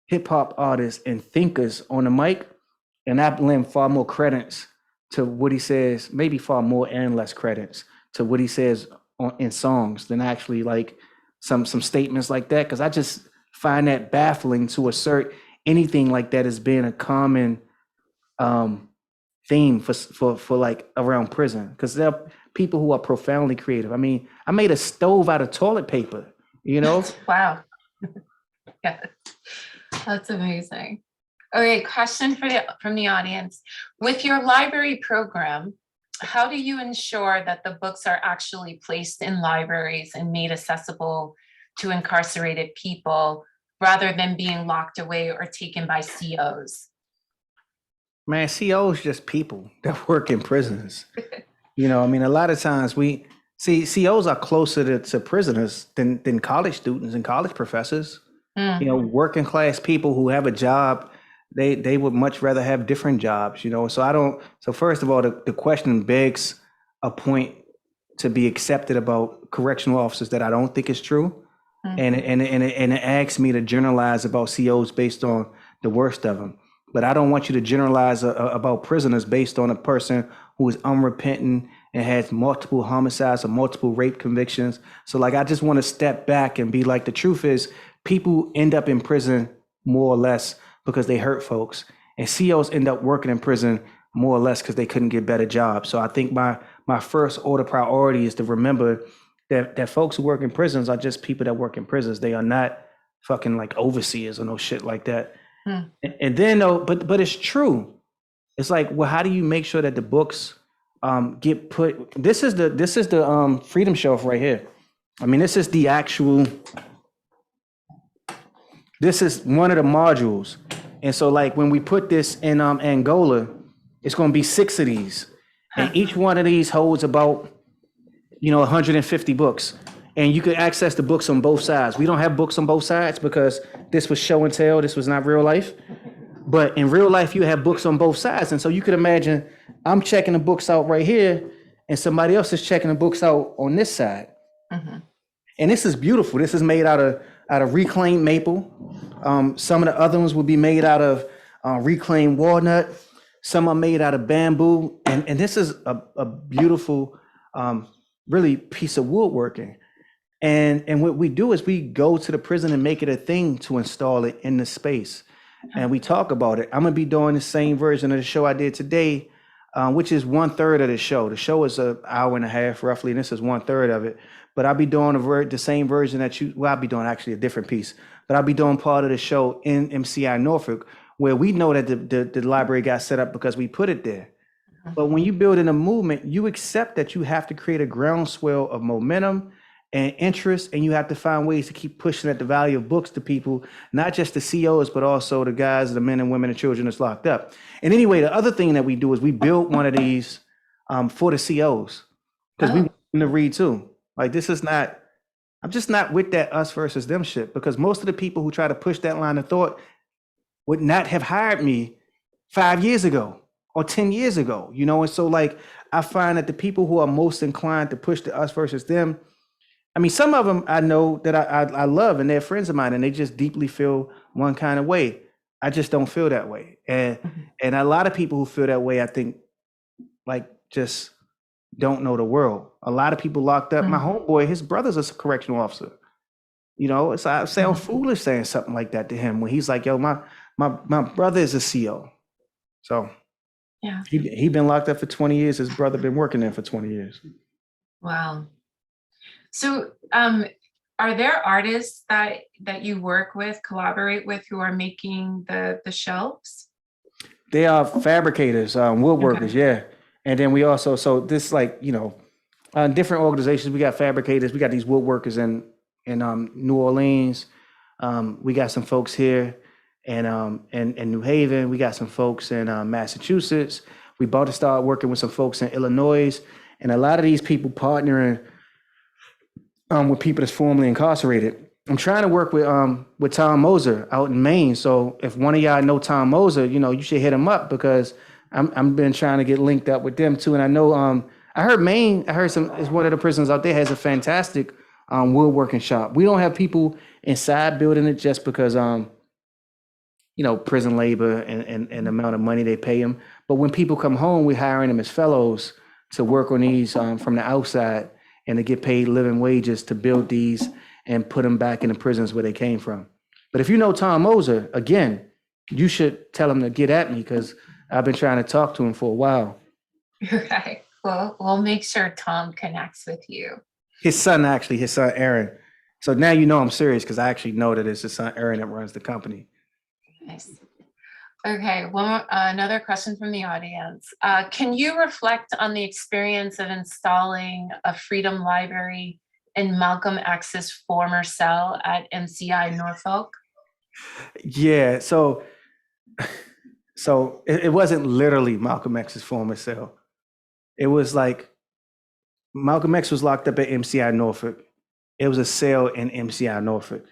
hip hop artists and thinkers on the mic, and I lend far more credits to what he says, maybe far more and less credits to what he says in songs than actually like some statements like that, because I just find that baffling to assert anything like that as being a common theme for like around prison, because there are people who are profoundly creative. I mean, I made a stove out of toilet paper, you know? Wow. Yeah, that's amazing. Okay, question from the audience. With your library program, how do you ensure that the books are actually placed in libraries and made accessible to incarcerated people rather than being locked away or taken by COs? Man, COs just people that work in prisons. I mean, a lot of times we see COs are closer to prisoners than college students and college professors. Mm, Working class people who have a job, they would much rather have different jobs. So I don't. So first of all, the question begs a point to be accepted about correctional officers that I don't think is true, and mhm. it asks me to generalize about COs based on the worst of them. But I don't want you to generalize about prisoners based on a person who is unrepentant and has multiple homicides or multiple rape convictions. So like I just want to step back and be like, the truth is people end up in prison more or less because they hurt folks. And COs end up working in prison more or less because they couldn't get better jobs. So I think my first order priority is to remember that folks who work in prisons are just people that work in prisons. They are not fucking like overseers or no shit like that. Mm. And then though, but it's true. It's like, well, how do you make sure that the books get put? This is the Freedom Shelf right here. I mean, this is the actual. This is one of the modules, and so like when we put this in Angola, it's going to be 6 of these, Huh. and each one of these holds about 150 books, and you can access the books on both sides. We don't have books on both sides because this was show and tell. This was not real life. But in real life, you have books on both sides. And so you could imagine I'm checking the books out right here, and somebody else is checking the books out on this side. Mhm. And this is beautiful. This is made out of reclaimed maple. Some of the other ones will be made out of reclaimed walnut. Some are made out of bamboo. And this is a beautiful, really piece of woodworking. And what we do is we go to the prison and make it a thing to install it in the space. And we talk about it. I'm gonna be doing the same version of the show I did today, which is 1/3 of the show. The show is an hour and a half roughly, and this is 1/3 of it. But I'll be doing the same version well, I'll be doing actually a different piece, but I'll be doing part of the show in MCI Norfolk, where we know that the library got set up because we put it there. But when you build in a movement, you accept that you have to create a groundswell of momentum and interest, and you have to find ways to keep pushing at the value of books to people, not just the COs, but also the guys, the men and women and children that's locked up. And anyway, the other thing that we do is we build one of these for the COs because we Oh, want them to read too. Like this is not, I'm just not with that us versus them shit, because most of the people who try to push that line of thought would not have hired me 5 years ago or 10 years ago, And so like, I find that the people who are most inclined to push the us versus them, I mean, some of them I know that I love and they're friends of mine and they just deeply feel one kind of way. I just don't feel that way. And mhm. and a lot of people who feel that way, I think, like just don't know the world. A lot of people locked up. My Mm, homeboy, his brother's a correctional officer. It's I sound mhm. foolish saying something like that to him when he's like, yo, my brother is a CO. So Yeah. he been locked up for 20 years. His brother been working there for 20 years. Wow. So, are there artists that you work with, collaborate with, who are making the shelves? They are fabricators, woodworkers, Okay. yeah. And then we also, so this like, different organizations, we got fabricators, we got these woodworkers in New Orleans. We got some folks here in New Haven. We got some folks in Massachusetts. We about to start working with some folks in Illinois. And a lot of these people partnering with people that's formerly incarcerated. I'm trying to work with Tom Moser out in Maine. So if one of y'all know Tom Moser, you should hit him up because I'm been trying to get linked up with them too. And I know I heard some is one of the prisons out there has a fantastic woodworking shop. We don't have people inside building it just because prison labor and the amount of money they pay them. But when people come home, we're hiring them as fellows to work on these from the outside and to get paid living wages to build these and put them back in the prisons where they came from. But if you know Tom Moser, again, you should tell him to get at me because I've been trying to talk to him for a while. Okay. Well, we'll make sure Tom connects with you. His son Aaron. So now I'm serious because I actually know that it's his son Aaron that runs the company. Nice. Okay. Well, another question from the audience. Can you reflect on the experience of installing a Freedom Library in Malcolm X's former cell at MCI Norfolk? Yeah, so it wasn't literally Malcolm X's former cell. It was like Malcolm X was locked up at MCI Norfolk. It was a cell in MCI Norfolk.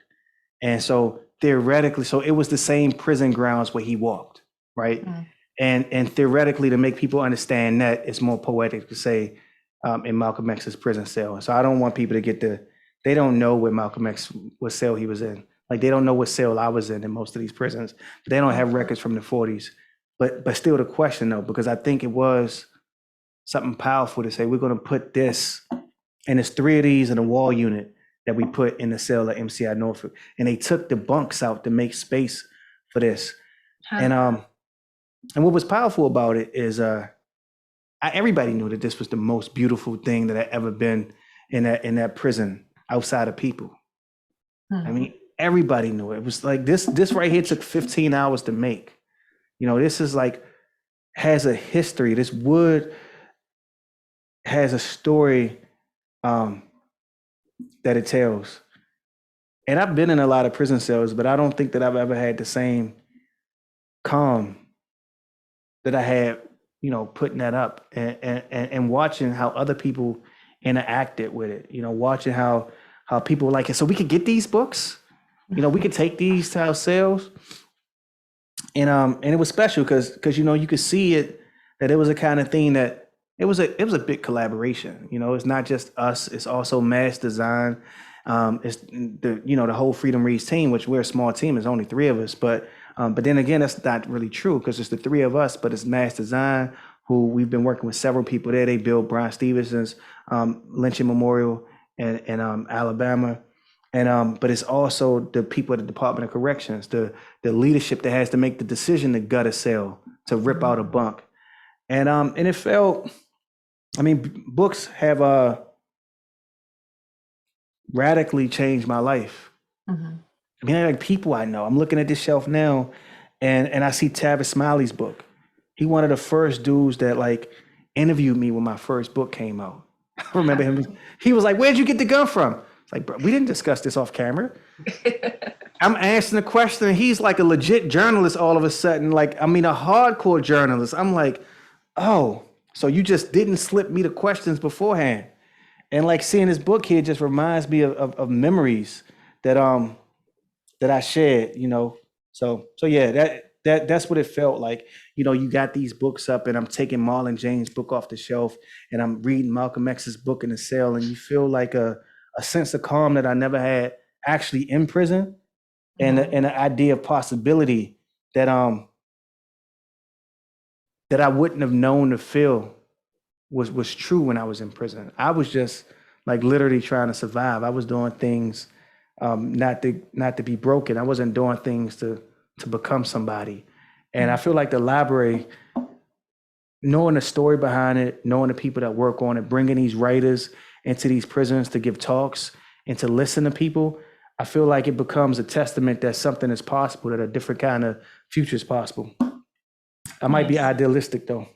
And so theoretically, so it was the same prison grounds where he walked, right? Mm. And theoretically, to make people understand that, it's more poetic to say in Malcolm X's prison cell. So I don't want people to get they don't know what Malcolm X, what cell he was in. Like they don't know what cell I was in most of these prisons. They don't have records from the 40s. But still the question though, because I think it was something powerful to say, we're going to put this, and there's 3 of these in a wall unit that we put in the cell at MCI Norfolk. And they took the bunks out to make space for this. Huh. And what was powerful about it is everybody knew that this was the most beautiful thing that had ever been in that prison outside of people. I mean, everybody knew it. It was like this right here took 15 hours to make. You know, this is like, has a history. This wood has a story that it tells. And I've been in a lot of prison cells, but I don't think that I've ever had the same calm that I had, you know, putting that up and watching how other people interacted with it, you know, watching how people like it. So we could get these books, you know, we could take these to our cells. And it was special because you know, you could see it, that it was a kind of thing that it was a big collaboration. You know, it's not just us, it's also Mass Design. It's the whole Freedom Reads team, which we're a small team, there's only 3 of us, but then again, that's not really true because it's the 3 of us, but it's Mass Design, who we've been working with several people there. They built Brian Stevenson's lynching memorial in Alabama. And but it's also the people at the Department of Corrections, the leadership that has to make the decision to gut a cell, to rip out a bunk. And it felt, I mean, books have radically changed my life. Mm-hmm. I mean, like people I know. I'm looking at this shelf now, and I see Tavis Smiley's book. He one of the first dudes that like interviewed me when my first book came out. I remember him. He was like, "Where'd you get the gun from?" It's like, bro, we didn't discuss this off camera. I'm asking the question, and he's like a legit journalist all of a sudden. Like, I mean, a hardcore journalist. I'm like, oh, so you just didn't slip me the questions beforehand. And like seeing this book here just reminds me of memories that I shared, you know. So yeah, that's what it felt like. You know, you got these books up, and I'm taking Marlon James' book off the shelf, and I'm reading Malcolm X's book in the cell, and you feel like a sense of calm that I never had actually in prison, and an idea of possibility that that I wouldn't have known to feel was true when I was in prison. I was just like literally trying to survive. I was doing things not to be broken. I wasn't doing things to become somebody. And I feel like the library, knowing the story behind it, knowing the people that work on it, bringing these writers into these prisons to give talks and to listen to people, I feel like it becomes a testament that something is possible, that a different kind of future is possible. I might be idealistic though.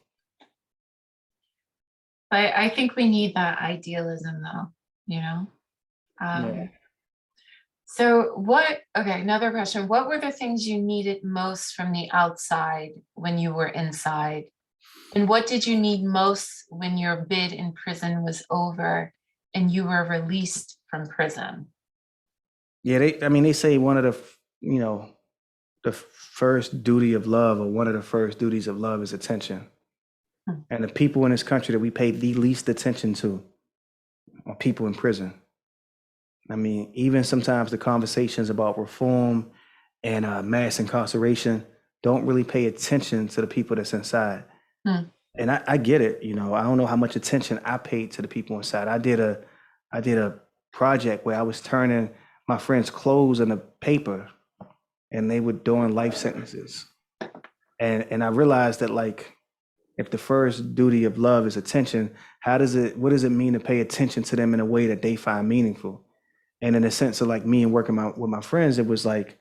I think we need that idealism though, you know? Yeah. So another question. What were the things you needed most from the outside when you were inside? And what did you need most when your bid in prison was over and you were released from prison? Yeah, they say one of the first duty of love, or one of the first duties of love, is attention. And the people in this country that we pay the least attention to are people in prison. I mean, even sometimes the conversations about reform and mass incarceration don't really pay attention to the people that's inside. And I get it, you know. I don't know how much attention I paid to the people inside. I did a project where I was turning my friends' clothes into paper, and they were doing life sentences. And I realized that, like, if the first duty of love is attention, what does it mean to pay attention to them in a way that they find meaningful? And in a sense of like me and working with my friends, it was like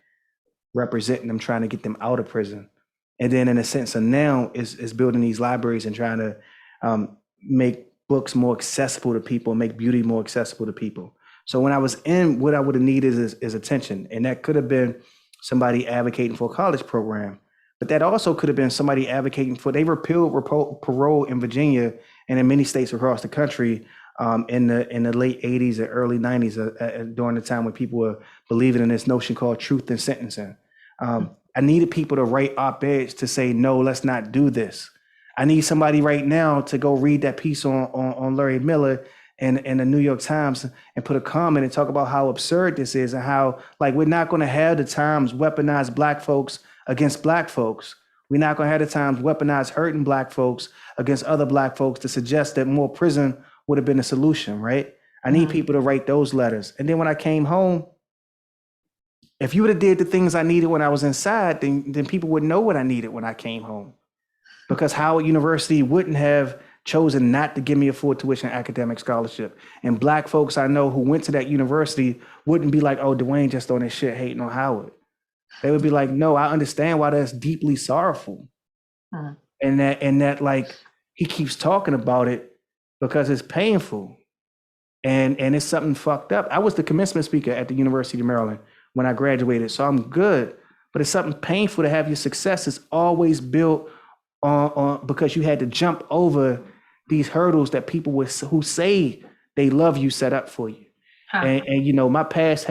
representing them, trying to get them out of prison. And then in a sense of now is building these libraries and trying to make books more accessible to people, make beauty more accessible to people. So when I was in, what I would have needed is attention. And that could have been somebody advocating for a college program. But that also could have been somebody advocating for, they repealed parole in Virginia and in many states across the country in the late 80s and early 90s, during the time when people were believing in this notion called truth in sentencing. I needed people to write op-eds to say, no, let's not do this. I need somebody right now to go read that piece on Larry Miller in the New York Times and put a comment and talk about how absurd this is and how, like, we're not going to have the Times weaponize Black folks against Black folks. We're not going to have the Times weaponize hurting Black folks against other Black folks to suggest that more prison would have been a solution, right? I need people to write those letters. And then when I came home, if you would have did the things I needed when I was inside, then people would know what I needed when I came home. Because Howard University wouldn't have chosen not to give me a full tuition academic scholarship. And Black folks I know who went to that university wouldn't be like, oh, Dwayne just on this shit hating on Howard. They would be like, no, I understand why that's deeply sorrowful. And that like, he keeps talking about it because it's painful. And it's something fucked up. I was the commencement speaker at the University of Maryland when I graduated, so I'm good. But it's something painful to have your successes always built on because you had to jump over these hurdles that people who say they love you set up for you. And you know, my past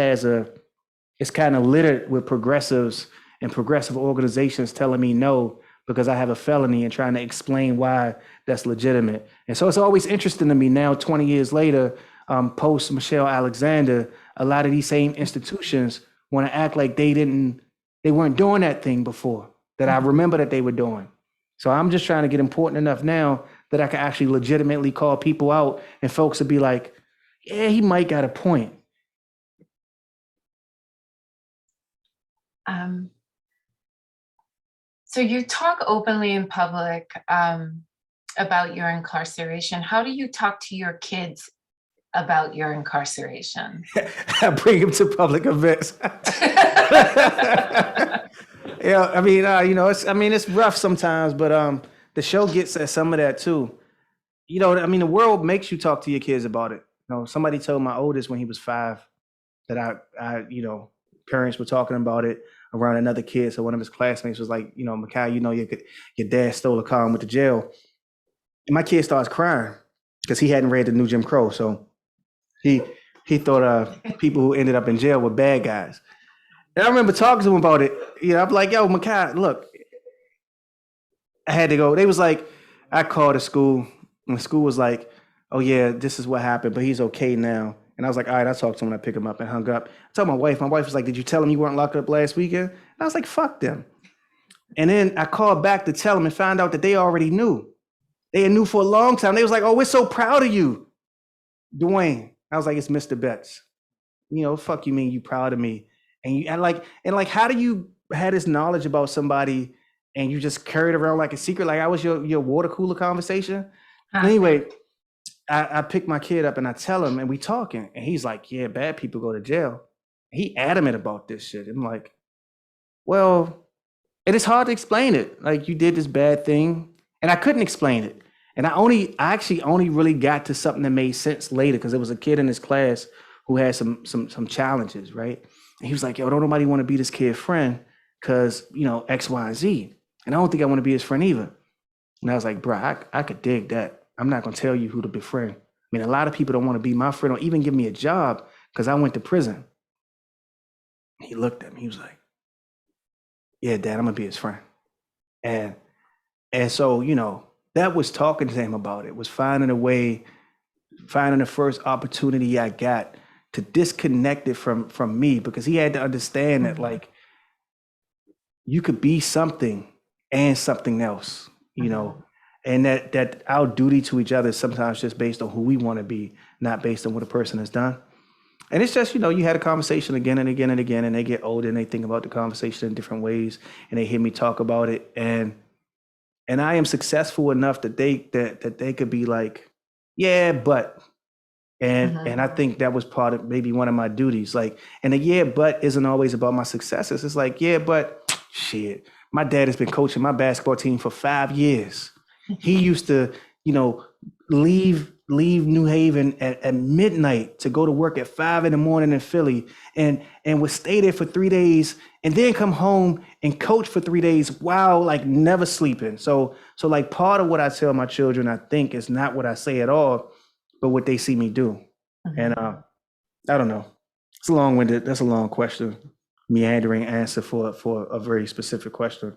it's kind of littered with progressives and progressive organizations telling me no because I have a felony and trying to explain why that's legitimate. And so it's always interesting to me now, 20 years later, post Michelle Alexander, a lot of these same institutions want to act like they weren't doing that thing before that I remember that they were doing. So I'm just trying to get important enough now that I can actually legitimately call people out and folks would be like, yeah, he might got a point. So you talk openly in public about your incarceration. How do you talk to your kids about your incarceration? I bring them to public events. Yeah, I mean, you know, it's rough sometimes, but the show gets at some of that too. You know, I mean, the world makes you talk to your kids about it. You know, somebody told my oldest when he was 5 that I you know, parents were talking about it around another kid. So one of his classmates was like, you know, Mikhail, you know, your dad stole a car and went to jail. And my kid starts crying because he hadn't read the new Jim Crow. So he thought people who ended up in jail were bad guys. And I remember talking to him about it. You know, I'm like, yo, Mikhail, look, I had to go. They was like, I called the school and the school was like, oh yeah, this is what happened, but he's okay now. And I was like, all right, I'll talk to him when I pick him up and hung up. I told my wife was like, did you tell him you weren't locked up last weekend? And I was like, fuck them. And then I called back to tell him and found out that they already knew. They knew for a long time. They was like, oh, we're so proud of you, Dwayne. I was like, it's Mr. Betts. You know, fuck you mean you proud of me? And how do you have this knowledge about somebody and you just carry it around like a secret? Like I was your water cooler conversation. Anyway, I pick my kid up and I tell him and we talking and he's like, yeah, bad people go to jail. He adamant about this shit. I'm like, well, it is hard to explain it. Like you did this bad thing and I couldn't explain it. And I actually only really got to something that made sense later because there was a kid in his class who had some challenges, right? And he was like, yo, don't nobody want to be this kid's friend because, you know, X, Y, and Z. And I don't think I want to be his friend either. And I was like, bro, I could dig that. I'm not going to tell you who to befriend. I mean, a lot of people don't want to be my friend or even give me a job because I went to prison. He looked at me. He was like, yeah, Dad, I'm going to be his friend. And so, you know, that was talking to him about it, was finding the first opportunity I got to disconnect it from me because he had to understand that like you could be something and something else, you know, and that our duty to each other is sometimes just based on who we want to be, not based on what a person has done. And it's just, you know, you had a conversation again and again and again, and they get older and they think about the conversation in different ways and they hear me talk about it. And I am successful enough that they could be like, yeah, but. And I think that was part of maybe one of my duties. Like, and the yeah, but isn't always about my successes. It's like, yeah, but shit, my dad has been coaching my basketball team for 5 years. He used to, you know, leave New Haven at midnight to go to work at 5 a.m. in Philly and would stay there for 3 days and then come home and coach for 3 days while like never sleeping. So like part of what I tell my children, I think is not what I say at all. but what they see me do. And I don't know. It's a long-winded. That's a long question, meandering answer for a very specific question.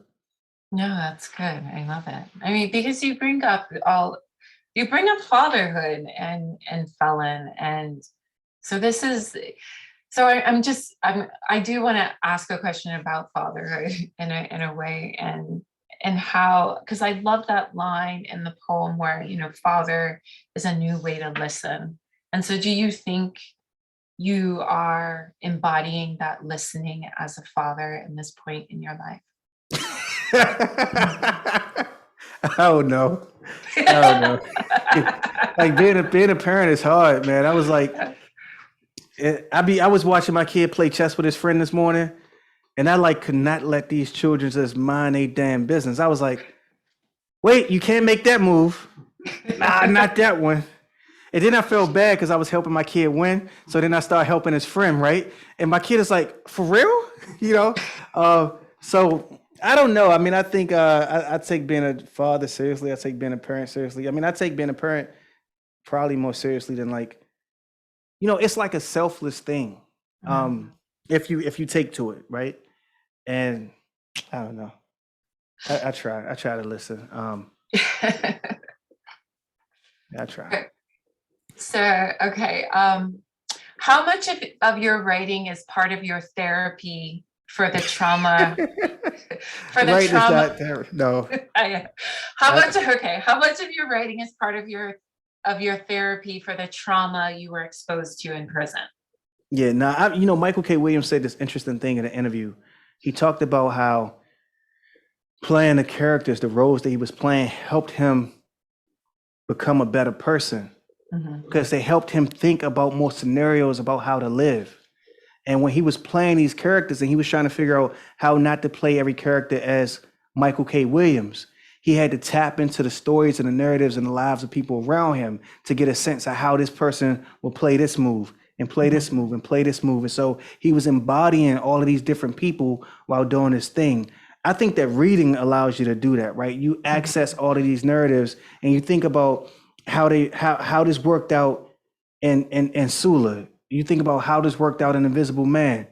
No, that's good. I love it. I mean, because you bring up fatherhood and Felon, and so this is so I do want to ask a question about fatherhood in a way, and how, because I love that line in the poem where, father is a new way to listen. And so do you think you are embodying that listening as a father in this point in your life? Oh no. Oh no. Like being a parent is hard, man. I was like, I was watching my kid play chess with his friend this morning, and I like could not let these children just mind their damn business. I was like, wait, you can't make that move. Nah, not that one. And then I felt bad because I was helping my kid win. So then I started helping his friend, right? And my kid is like, for real? You know? So I don't know. I mean, I think I take being a father seriously. I take being a parent seriously. I mean, I take being a parent probably more seriously than like, it's like a selfless thing. If you take to it, right? And I don't know. I try to listen. I try. So, okay. How much of your writing is part of your therapy for the trauma? For the Right, trauma? is not no. How much of your writing is part of your therapy for the trauma you were exposed to in prison? Yeah, now Michael K. Williams said this interesting thing in an interview. He talked about how playing the characters, the roles that he was playing, helped him become a better person because they helped him think about more scenarios about how to live. And when he was playing these characters and he was trying to figure out how not to play every character as Michael K. Williams, he had to tap into the stories and the narratives and the lives of people around him to get a sense of how this person will play this move and play this move and play this move. And so he was embodying all of these different people while doing this thing. I think that reading allows you to do that, right? You access all of these narratives and you think about how this worked out in Sula. You think about how this worked out in Invisible Man.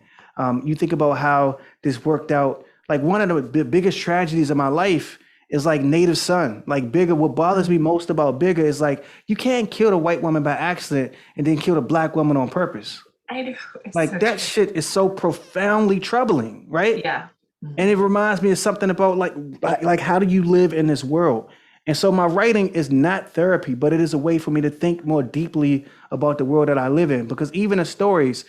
You think about how this worked out. Like one of the biggest tragedies of my life is like Native Son. Like Bigger, what bothers me most about Bigger is like you can't kill a white woman by accident and then kill a black woman on purpose. I know. Like so that shit is so profoundly troubling, right? Yeah. And it reminds me of something about like how do you live in this world? And so my writing is not therapy, but it is a way for me to think more deeply about the world that I live in. Because even the stories,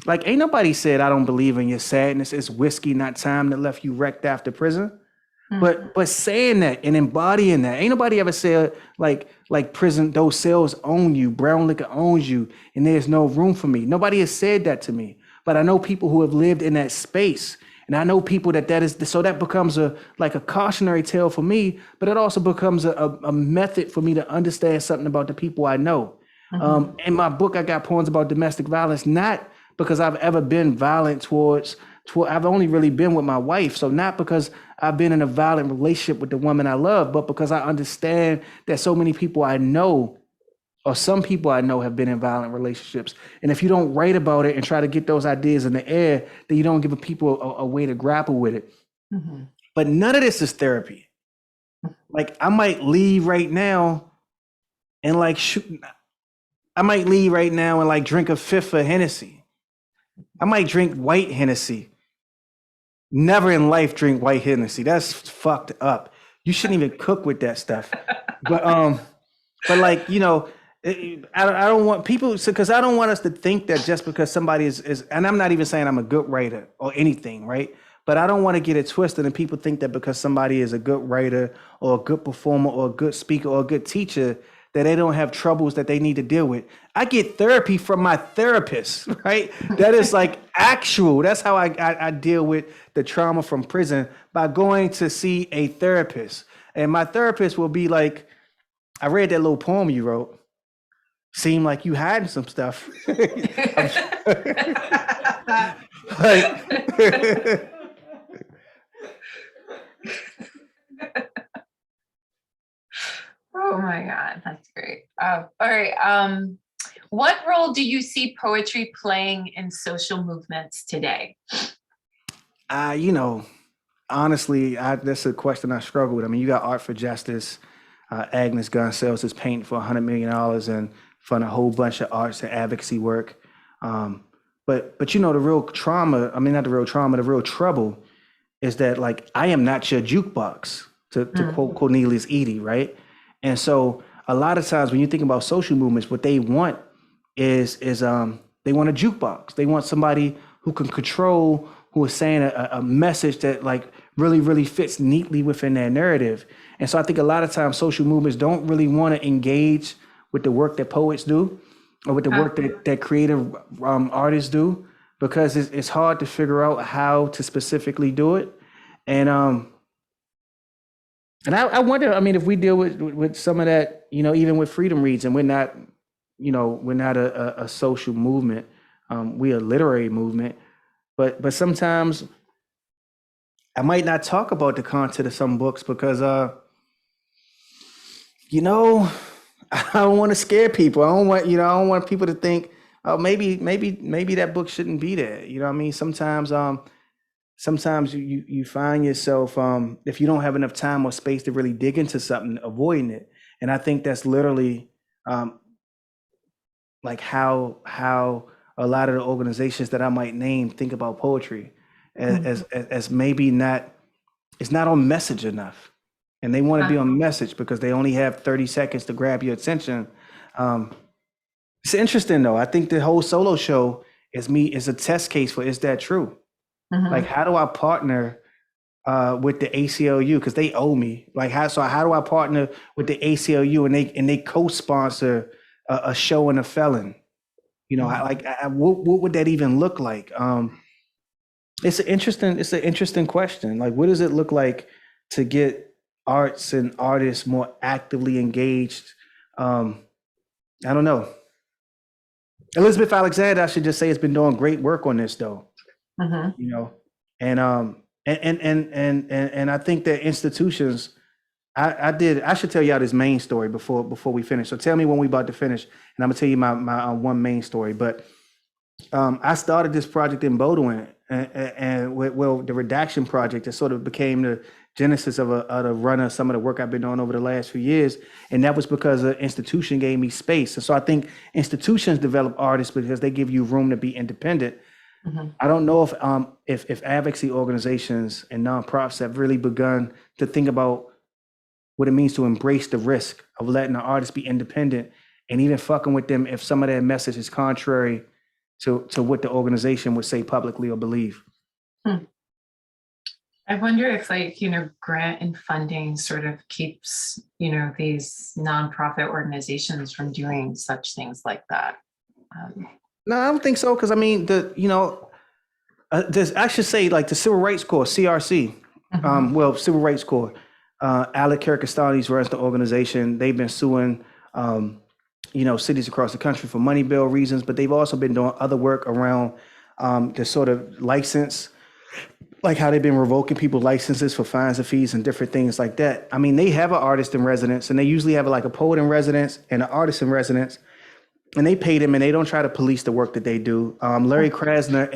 like ain't nobody said I don't believe in your sadness. It's whiskey, not time, that left you wrecked after prison. But saying that and embodying that, ain't nobody ever said like prison, those cells own you, brown liquor owns you, and there's no room for me. Nobody has said that to me. But I know people who have lived in that space. And I know people that is, so that becomes a cautionary tale for me, but it also becomes a method for me to understand something about the people I know. In my book, I got poems about domestic violence, not because I've ever been violent towards I've only really been with my wife. So not because I've been in a violent relationship with the woman I love, but because I understand that so many people I know, or some people I know, have been in violent relationships. And if you don't write about it and try to get those ideas in the air, then you don't give people a way to grapple with it. But none of this is therapy. Like I might leave right now and drink a fifth of Hennessy. I might drink white Hennessy. Never in life drink white Hennessy. That's fucked up. You shouldn't even cook with that stuff. But like, I don't want people, because I don't want us to think that just because somebody is, and I'm not even saying I'm a good writer or anything, right? But I don't want to get it twisted and people think that because somebody is a good writer or a good performer or a good speaker or a good teacher, that they don't have troubles that they need to deal with. I get therapy from my therapist, right? That is like actual. That's how I deal with the trauma from prison, by going to see a therapist. And my therapist will be like, I read that little poem you wrote. Seem like you hiding some stuff. Oh my God, that's great. All right. What role do you see poetry playing in social movements today? You know, honestly, that's a question I struggle with. I mean, you got Art for Justice. Agnes Gunn sells his paint for $100 million and fund a whole bunch of arts and advocacy work. Um, but you know, the real trauma, I mean, not the real trauma, the real trouble is that like I am not your jukebox, to quote Cornelius Eady, right? And so a lot of times when you think about social movements, what they want is they want a jukebox. They want somebody who can control, who is saying a message that like really fits neatly within their narrative. And so I think a lot of times social movements don't really want to engage with the work that poets do or with the work that creative artists do, because it's hard to figure out how to specifically do it. And I wonder, I mean, if we deal with some of that, you know, even with Freedom Reads, and we're not, you know, we're not a social movement, we're a literary movement, but sometimes I might not talk about the content of some books because, you know, I don't want to scare people. I don't want, you know, I don't want people to think, oh, maybe that book shouldn't be there. You know what I mean? Sometimes you find yourself, if you don't have enough time or space to really dig into something, avoiding it. And I think that's literally like how a lot of the organizations that I might name think about poetry as maybe not, it's not on message enough. And they want to be on message because they only have 30 seconds to grab your attention. It's interesting though. I think the whole solo show is a test case for, is that true? Like, how do I partner with the ACLU, because they owe me? Like, how do I partner with the ACLU and they co-sponsor a show in a felon? You know, what would that even look like? It's an interesting question. Like, what does it look like to get arts and artists more actively engaged? I don't know. Elizabeth Alexander, I should just say, has been doing great work on this though. You know, and I think that institutions, I should tell y'all this main story before we finish. So tell me when we about to finish, and I'm gonna tell you my one main story. But I started this project in Bowdoin, and well, the redaction project that sort of became the genesis of the run of some of the work I've been doing over the last few years, and that was because an institution gave me space. And so I think institutions develop artists because they give you room to be independent. I don't know if advocacy organizations and nonprofits have really begun to think about what it means to embrace the risk of letting an artist be independent and even fucking with them if some of their message is contrary to what the organization would say publicly or believe. I wonder if, like, you know, grant and funding sort of keeps, you know, these nonprofit organizations from doing such things like that. No, I don't think so. Because I mean, I should say, like, the Civil Rights Corps, CRC, Civil Rights Corps, Alec Kirkestanis runs the organization. They've been suing, you know, cities across the country for money bill reasons, but they've also been doing other work around the sort of license, like how they've been revoking people's licenses for fines and fees and different things like that. I mean, they have an artist in residence, and they usually have like a poet in residence and an artist in residence. And they pay them, and they don't try to police the work that they do. Larry Krasner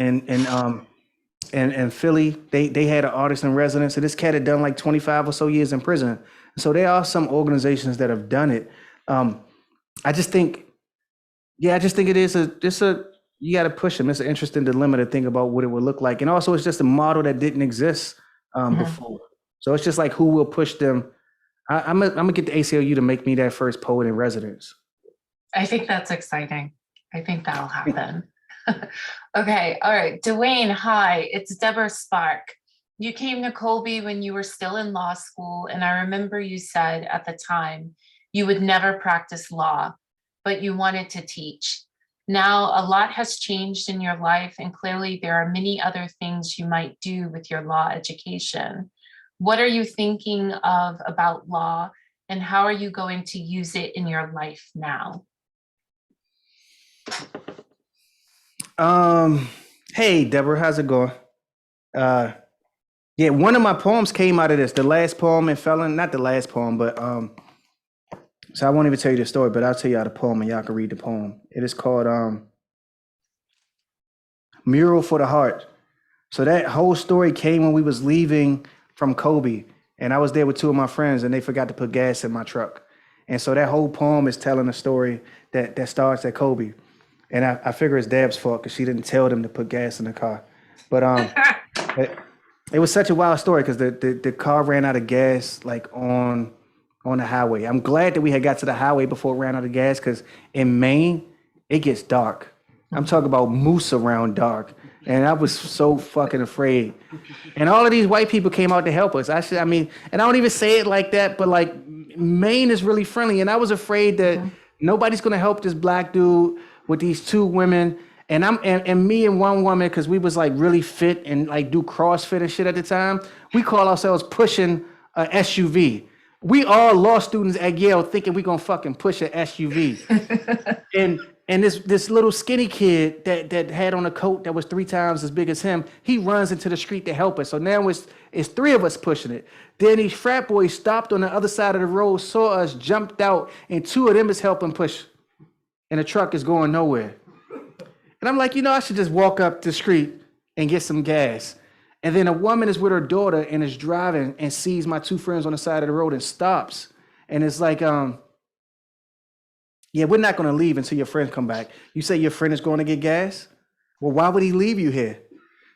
and Philly, they had an artist in residence, and this cat had done like 25 or so years in prison. So there are some organizations that have done it. I just think it is you got to push them. It's an interesting dilemma to think about what it would look like, and also it's just a model that didn't exist before. So it's just like, who will push them? I'm gonna get the ACLU to make me that first poet in residence. I think that's exciting. I think that'll happen. Okay, all right. Dwayne, hi, it's Deborah Spark. You came to Colby when you were still in law school, and I remember you said at the time you would never practice law, but you wanted to teach. Now, a lot has changed in your life, and clearly there are many other things you might do with your law education. What are you thinking of about law, and how are you going to use it in your life now? Hey, Deborah, how's it going? Yeah, one of my poems came out of this. The last poem in Felon, not the last poem, but So I won't even tell you the story, but I'll tell y'all the poem and y'all can read the poem. It is called Mural for the Heart. So that whole story came when we was leaving from Colby, and I was there with two of my friends, and they forgot to put gas in my truck. And so that whole poem is telling a story that starts at Colby. And I figure it's Dab's fault because she didn't tell them to put gas in the car. But it was such a wild story because the car ran out of gas like on the highway. I'm glad that we had got to the highway before it ran out of gas because in Maine, it gets dark. I'm talking about moose around dark. And I was so fucking afraid. And all of these white people came out to help us. I mean, and I don't even say it like that, but like Maine is really friendly. And I was afraid that nobody's gonna help this black dude with these two women. And me and one woman, because we was like really fit and like do CrossFit and shit at the time, we call ourselves pushing a SUV. We all law students at Yale thinking we gonna fucking push an SUV. And this little skinny kid that had on a coat that was 3 times as big as him, he runs into the street to help us. So now it's 3 of us pushing it. Then these frat boys stopped on the other side of the road, saw us, jumped out, and 2 of them is helping push. And the truck is going nowhere. And I'm like, I should just walk up the street and get some gas. And then a woman is with her daughter and is driving and sees my 2 friends on the side of the road and stops. And it's like, yeah, we're not going to leave until your friends come back. You say your friend is going to get gas? Well, why would he leave you here?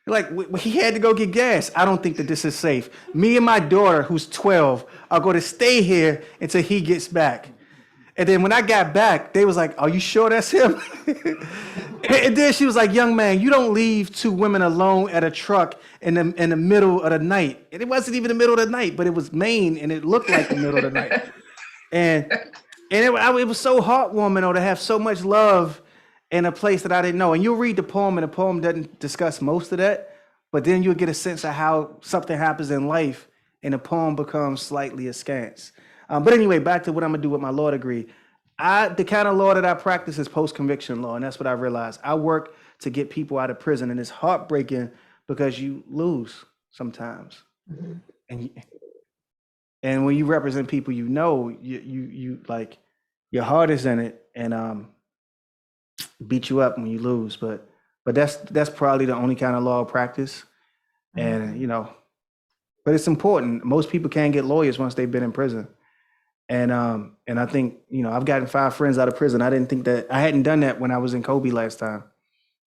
Like, he had to go get gas. I don't think that this is safe. Me and my daughter, who's 12, are going to stay here until he gets back. And then when I got back, they was like, are you sure that's him? And then she was like, young man, you don't leave 2 women alone at a truck in the middle of the night. And it wasn't even the middle of the night, but it was Maine, and it looked like the middle of the night. And it was so heartwarming, though, to have so much love in a place that I didn't know. And you'll read the poem, and the poem doesn't discuss most of that, but then you'll get a sense of how something happens in life, and the poem becomes slightly askance. But anyway, back to what I'm gonna do with my law degree. The kind of law that I practice is post-conviction law, and that's what I realized. I work to get people out of prison, and it's heartbreaking because you lose sometimes. Mm-hmm. And when you represent people, you like your heart is in it, and beat you up when you lose. But that's probably the only kind of law I practice, and but it's important. Most people can't get lawyers once they've been in prison. And I think, I've gotten 5 friends out of prison. I didn't think that I hadn't done that when I was in Colby last time.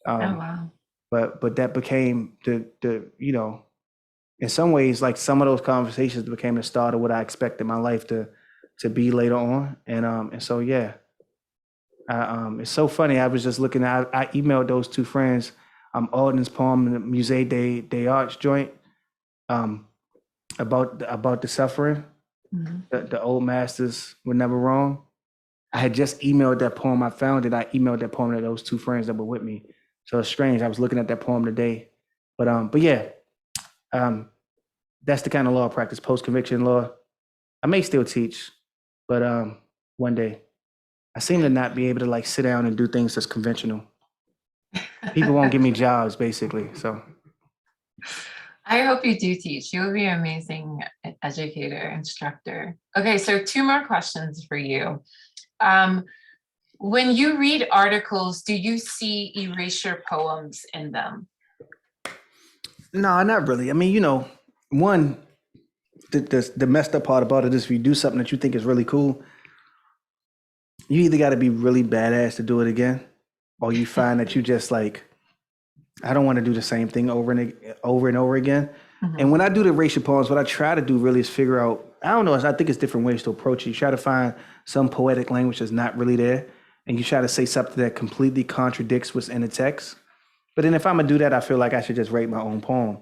Oh, wow. But that became the in some ways, like some of those conversations became the start of what I expected my life to be later on. And so, yeah, it's so funny. I was just looking at, I emailed those 2 friends, Alden's poem in the Musée des Arts joint, about the suffering. Mm-hmm. The old masters were never wrong. I had just emailed that poem. I found it. I emailed that poem to those 2 friends that were with me. So it's strange. I was looking at that poem today. But yeah, that's the kind of law I practice, post-conviction law. I may still teach, but one day. I seem to not be able to like sit down and do things that's conventional. People won't give me jobs, basically. So I hope you do teach. You'll be an amazing educator, instructor. Okay, so 2 more questions for you. When you read articles, do you see erasure poems in them? No, not really. I mean, one, the messed up part about it is if you do something that you think is really cool, you either got to be really badass to do it again, or you find that you just like, I don't want to do the same thing over and over again. Mm-hmm. And when I do the erasure poems, what I try to do really is figure out, I don't know, I think it's different ways to approach it. You try to find some poetic language that's not really there, and you try to say something that completely contradicts what's in the text. But then if I'm gonna do that, I feel like I should just write my own poem.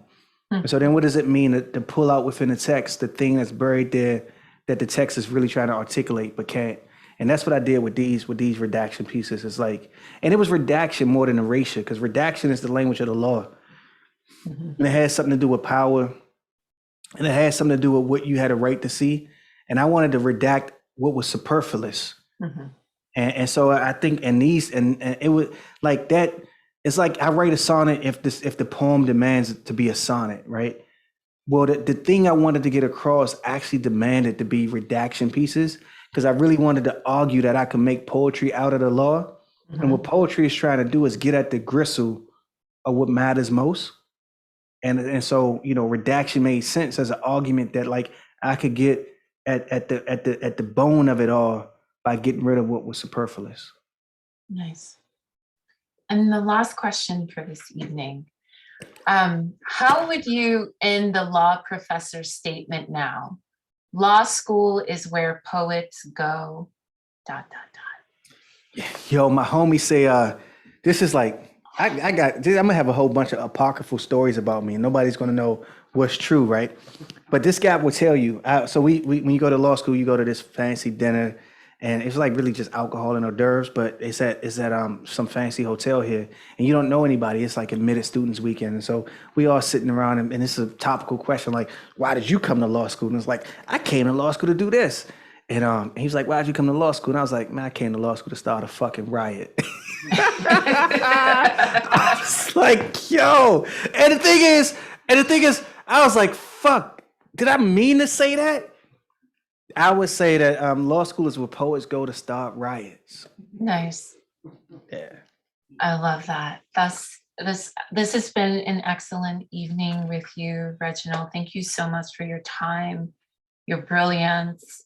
Mm-hmm. So then what does it mean to pull out within the text the thing that's buried there that the text is really trying to articulate but can't? And that's what I did with these redaction pieces. It's like, and it was redaction more than erasure, because redaction is the language of the law. Mm-hmm. And it has something to do with power, and it has something to do with what you had a right to see. And I wanted to redact what was superfluous. Mm-hmm. And so I think and it was like that. It's like I write a sonnet if the poem demands it to be a sonnet, right? Well, the thing I wanted to get across actually demanded to be redaction pieces, because I really wanted to argue that I could make poetry out of the law. And what poetry is trying to do is get at the gristle of what matters most. And so, redaction made sense as an argument that like I could get at the bone of it all by getting rid of what was superfluous. Nice. And the last question for this evening, how would you end the law professor's statement now? Law school is where poets go, ... Yo, my homie say, this is like, I'm gonna have a whole bunch of apocryphal stories about me and nobody's gonna know what's true, right? But this guy will tell you, so we when you go to law school, you go to this fancy dinner and it's like really just alcohol and hors d'oeuvres, but it's at some fancy hotel here and you don't know anybody. It's like admitted students weekend. And so we all sitting around and this is a topical question like, why did you come to law school? And it's like, I came to law school to do this. And he was like, why'd you come to law school? And I was like, man, I came to law school to start a fucking riot. I was like, yo. And the thing is, I was like, fuck, did I mean to say that? I would say that law school is where poets go to start riots. Nice. Yeah. I love that. This has been an excellent evening with you, Reginald. Thank you so much for your time, your brilliance,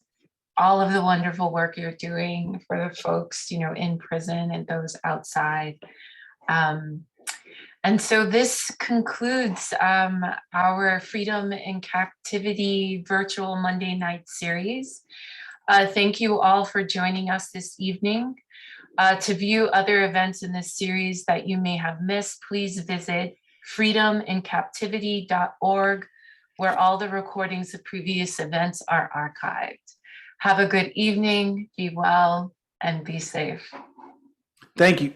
all of the wonderful work you're doing for the folks, in prison and those outside. And so this concludes our Freedom in Captivity virtual Monday night series. Thank you all for joining us this evening. To view other events in this series that you may have missed, please visit freedomincaptivity.org, where all the recordings of previous events are archived. Have a good evening, be well, and be safe. Thank you.